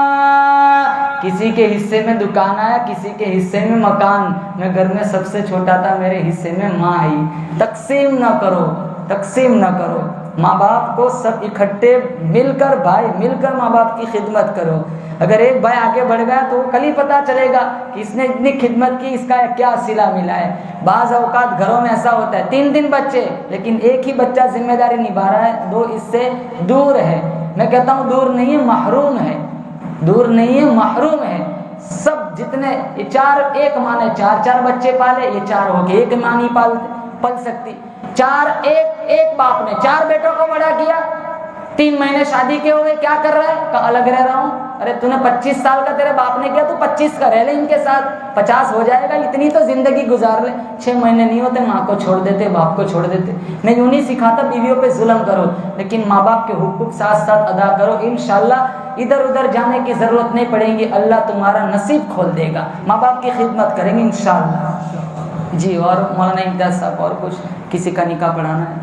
کسی کے حصے میں دکان آیا، کسی کے حصے میں مکان، میں گھر میں سب سے چھوٹا تھا، میرے حصے میں ماں آئی، تقسیم نہ کرو، تقسیم نہ کرو، ماں باپ کو سب اکٹھے مل کر، بھائی مل کر ماں باپ کی خدمت کرو، اگر ایک بھائی آگے بڑھ گیا تو کل ہی پتہ چلے گا کہ اس نے اتنی خدمت کی، اس کا کیا صلہ ملا ہے۔ بعض اوقات گھروں میں ایسا ہوتا ہے 3 بچے لیکن ایک ہی بچہ ذمہ داری نبھا رہا ہے، 2 اس سے دور ہے، میں کہتا ہوں دور نہیں ہے، محروم ہے، دور نہیں ہے، محروم ہے۔ سب جتنے یہ 4 ایک ماں نے 4 بچے پالے، یہ 4 ہو کے ایک ماں نہیں پل سکتی، 4 ایک باپ نے 4 بیٹوں کو بڑا کیا، 3 مہینے شادی کے ہوئے، کیا کر رہا ہے؟ کہ الگ رہ رہا ہوں، ارے تو نے 25 سال کا تیرے باپ نے کیا، تو 25 کا رہ لے ان کے ساتھ، 50 ہو جائے گا، اتنی تو زندگی گزار لے، 6 مہینے نہیں ہوتے ماں کو چھوڑ دیتے، باپ کو چھوڑ دیتے۔ میں یوں نہیں سکھاتا بیویوں پہ ظلم کرو، لیکن ماں باپ کے حقوق ساتھ ساتھ ادا کرو، انشاءاللہ ادھر ادھر جانے کی ضرورت نہیں پڑے گی، اللہ تمہارا نصیب کھول دے گا، ماں باپ کی خدمت کریں گے انشاءاللہ۔ جی، اور مولانا امتیاز صاحب اور کچھ کسی کا نکاح پڑھانا ہے؟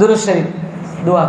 درود شریف دعا۔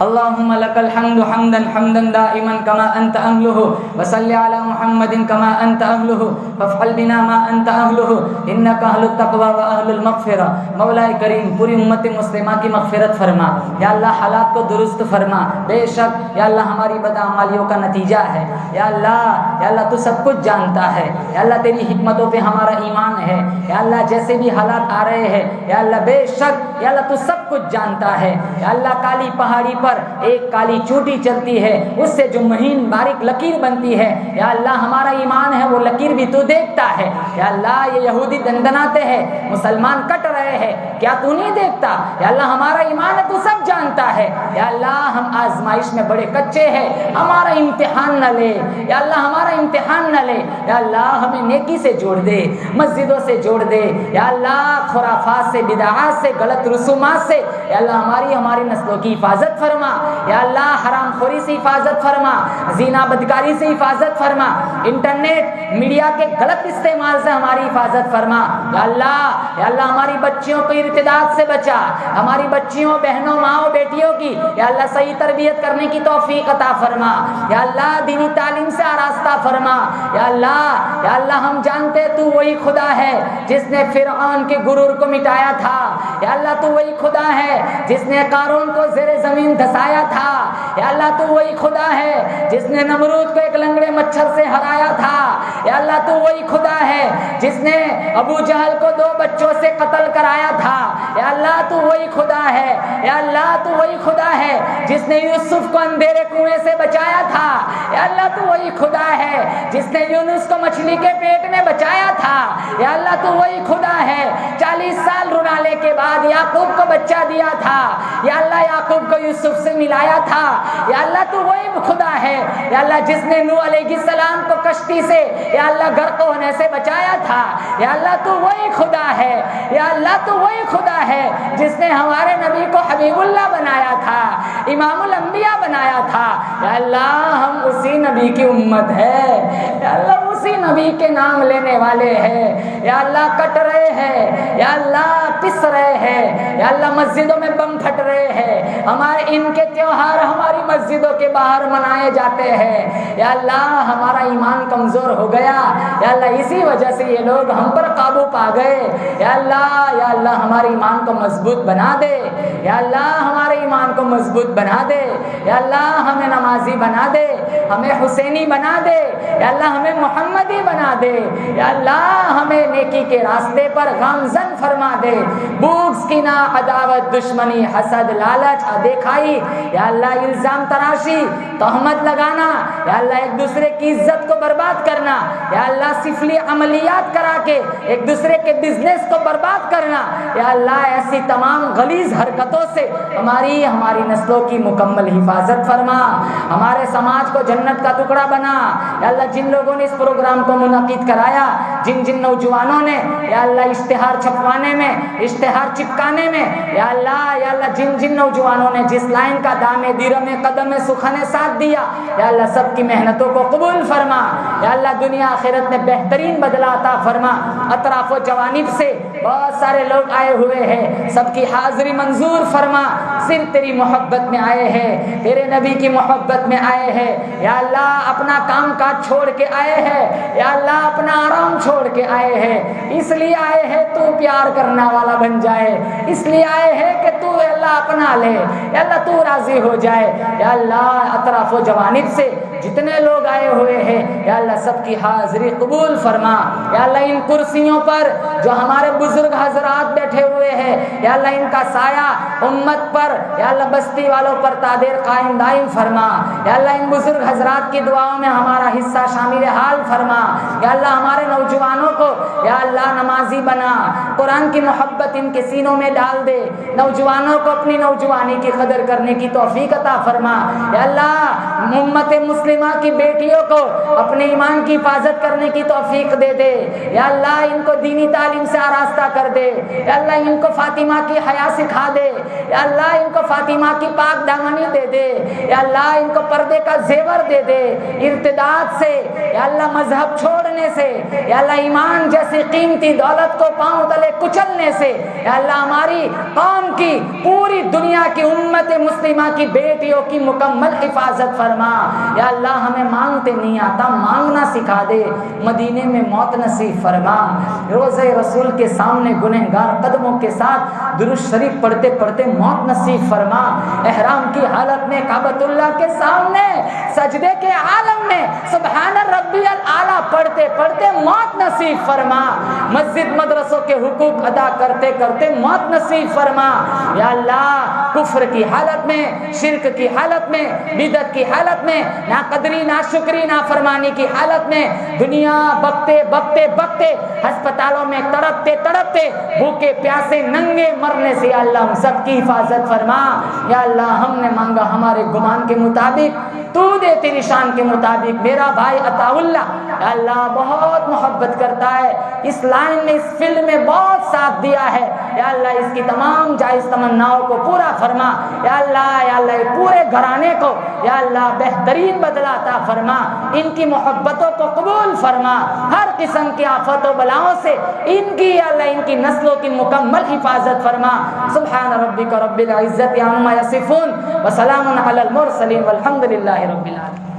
اللهم لك الحمد حمدا حمدا دائما كما انت اهله وصل على محمد كما انت اهله فافعل بنا ما انت اهله انك اهل التقوى واهل المغفرة۔ مولا کریم پوری امت مسلمہ کی مغفرت فرما یا اللہ، حالات کو درست فرما، بے شک یا اللہ ہماری بدعمالیوں کا نتیجہ ہے، یا اللہ تو سب کچھ جانتا ہے، یا اللہ تیری حکمتوں پہ ہمارا ایمان ہے، یا اللہ جیسے بھی حالات آ رہے ہیں یا اللہ بے شک یا اللہ تو سب کچھ جانتا ہے، یا اللہ کالی پہاڑی پر ایک کالی چوٹی چلتی ہے، اس سے جو مہین باریک لکیر بنتی ہے، یا اللہ ہمارا ایمان ہے وہ لکیر بھی تو دیکھتا ہے، یا اللہ یہ یہودی دندناتے ہیں، مسلمان کٹ رہے ہیں، کیا تو نہیں دیکھتا؟ یا اللہ ہمارا ایمان ہے تو سب جانتا ہے، یا اللہ ہم آزمائش میں بڑے کچے ہیں، ہمارا امتحان نہ لے، یا اللہ ہمارا امتحان نہ لے، یا اللہ ہمیں نیکی سے جوڑ دے، مسجدوں سے جوڑ دے، یا اللہ خرافات سے، بدعات سے، غلط رسومات سے، یا اللہ ہماری نسلوں کی حفاظت فرما، یا اللہ حرام خوری سے حفاظت فرما، زنا بدکاری سے حفاظت فرما، انٹرنیٹ میڈیا کے غلط استعمال سے ہماری حفاظت فرما، یا اللہ ہماری بچیوں کو ارتداد سے بچا، ہماری بچیوں، بہنوں، ماؤں، بیٹیوں کی یا اللہ صحیح تربیت کرنے کی توفیق عطا فرما، یا اللہ دینی تعلیم سے آراستہ فرما، یا اللہ ہم جانتے تو وہی خدا ہے جس نے فرعون کے غرور کو مٹایا تھا، یا اللہ تو وہی خدا ہے جس نے قارون کو زیر زمین دھسایا تھا، یا اللہ تو وہی خدا ہے جس نے نمرود کو ایک لنگڑے مچھر سے ہرایا تھا، یا اللہ تو وہی خدا ہے جس نے ابو جہل کو 2 بچوں سے قتل کر آیا تھا. یا اللہ تو وہی خدا ہے, یا اللہ تو وہی خدا ہے جس نے یوسف کو اندھیرے کنویں سے بچایا تھا. یا اللہ تو وہی خدا ہے جس نے یونس کو مچھلی کے پیٹ میں بچایا تھا. یا اللہ تو وہی خدا ہے 40 سال رونالے کے بعد یعقوب کو بچہ دیا تھا. یا اللہ یعقوب کو یوسف سے ملایا تھا. یا اللہ تو وہی خدا ہے یا اللہ جس نے نوح علیہ السلام کو کشتی سے یا اللہ غرق ہونے سے بچایا تھا. یا اللہ تو وہی خدا ہے, یا اللہ تو وہی خدا ہے جس نے ہمارے نبی کو حبیب اللہ بنایا تھا, امام الانبیاء بنایا تھا. یا اللہ ہم اسی نبی کی امت ہے, یا اللہ اسی نبی کے نام لینے والے ہیں. یا اللہ کٹ رہے ہیں, یا اللہ پس رہے ہیں, یا اللہ مسجدوں میں بم پھٹ رہے ہیں, ہمارے ان کے تیوہار ہماری مسجدوں کے باہر منائے جاتے ہیں. یا اللہ ہمارا ایمان کمزور ہو گیا, یا اللہ اسی وجہ سے یہ لوگ ہم پر قابو پا گئے. یا اللہ ہمارے ایمان کو مضبوط بنا دے. یا اللہ ہمارے ایمان کو مضبوط بنا دے. یا اللہ ہمیں نمازی بنا دے, ہمیں حسینی بنا دے. یا اللہ ہمیں محمدی بنا دے. یا اللہ ہمیں نیکی کے راستے پر گامزن فرما دے. بغض کینہ عداوت دشمنی حسد لالچ دیکھائی یا اللہ الزام تراشی تہمت لگانا یا اللہ ایک دوسرے کی عزت کو برباد کرنا یا اللہ سفلی عملیات کرا کے ایک دوسرے کے بزنس کو برباد کرنا یا اللہ ایسی تمام غلیظ حرکتوں سے ہماری نسلوں کی مکمل حفاظت فرما. ہمارے سماج کو جنت کا ٹکڑا بنا. یا اللہ جن لوگوں نے اس پروگرام کو منعقد کرایا, جن نوجوانوں نے یا اللہ اشتہار چھپوانے میں اشتہار چپکانے میں یا اللہ جن نوجوانوں نے جس لائن کا دامے دیرمے قدم سخن ساتھ دیا یا اللہ سب کی محنتوں کو قبول فرما. یا اللہ دنیا آخرت میں بہترین بدلہ عطا فرما. اطراف و جوانب سے بہت سارے لوگ آئے ہوئے ہیں, سب کی حاضری منظور فرما. صرف تیری محبت میں آئے ہیں, تیرے نبی کی محبت میں آئے ہیں. یا اللہ اپنا کام کاج چھوڑ کے آئے ہیں, یا اللہ اپنا آرام چھوڑ کے آئے ہیں. اس لیے آئے ہیں تو پیار کرنا والا بن جائے, اس لیے آئے ہیں کہ تو اللہ اپنا لے, یا اللہ تو راضی ہو جائے. یا اللہ اطراف و جوانب سے جتنے لوگ آئے ہوئے ہیں یا اللہ سب کی حاضری قبول فرما. یا اللہ ان کرسیوں پر جو ہمارے بزرگ حضرات بیٹھے ہوئے ہیں یا اللہ ان کا سایہ امت پر یا اللہ بستی والوں پر تادیر قائم دائم فرما. یا اللہ ان بزرگ حضرات کی دعاؤں میں ہمارا حصہ شامل حال فرما. یا اللہ ہمارے نوجوانوں کو یا اللہ نمازی بنا, قرآن کی محبت ان کے سینوں میں ڈال دے. نوجوانوں کو اپنی نوجوانی کی قدر کرنے کی توفیق عطا فرما. یا اللہ امت مسلمہ کی بیٹیوں کو اپنے ایمان کی حفاظت کرنے کی توفیق دے دے. یا اللہ ان کو دینی تعلیم سے آراستہ کر دے. یا اللہ ان کو فاطمہ کی حیا سکھا دے. یا اللہ ان کو فاطمہ کی پاک دامنی دے دے. یا اللہ ان کو پردے کا زیور دے دے. ارتداد سے یا اللہ مذہب چھوڑنے سے یا اللہ ایمان جیسی قیمتی دولت کو پاؤں تلے کچلنے سے یا اللہ ہماری قوم کی پوری دنیا کی امت مسلمہ کی بیٹیوں کی مکمل حفاظت فرما. یا اللہ ہمیں مانگتے نہیں آتا, مانگنا سکھا دے. مدینے میں موت نصیب فرما. روضہ رسول کے سامنے گنہگار قدموں کے ساتھ درود شریف پڑھتے پڑھتے موت نصیب فرما. احرام کی حالت میں کعبۃ اللہ کے سامنے سجدے کے عالم میں سبحان ربی الاعلیٰ پڑھتے پڑھتے موت نصیب فرما. مسجد مدرسوں کے حقوق ادا کرتے کرتے موت نصیب فرما. یا اللہ کفر کی حالت میں, شرک کی حالت میں, بدعت کی حالت میں, ناقدری ناشکری نافرمانی کی حالت میں دنیا بکتے بکتے بکتے ہسپتالوں میں تڑپتے تڑپتے بھوکے پیاسے ننگے مرنے سے یا اللہ ہم سب کی حفاظت فرما. یا اللہ ہم نے مانگا ہمارے گمان کے مطابق, تو دے تیری شان کے مطابق. میرا بھائی عطا اللہ یا اللہ بہت محبت کرتا ہے, اس لائن میں اس فلم میں بہت ساتھ دیا ہے. یا اللہ اس کی تمام جائز تمناؤں کو پورا فرما. یا اللہ پورے گھرانے کو یا اللہ بہترین بدلہ عطا فرما. ان کی محبتوں کو قبول فرما. ہر قسم کی آفت و بلاؤں سے ان کی یا اللہ ان کی نسلوں کی مکمل حفاظت فرما. سبحان ربک رب العزت عما یصفون وسلام علی المرسلین والحمد للہ رب العالمین.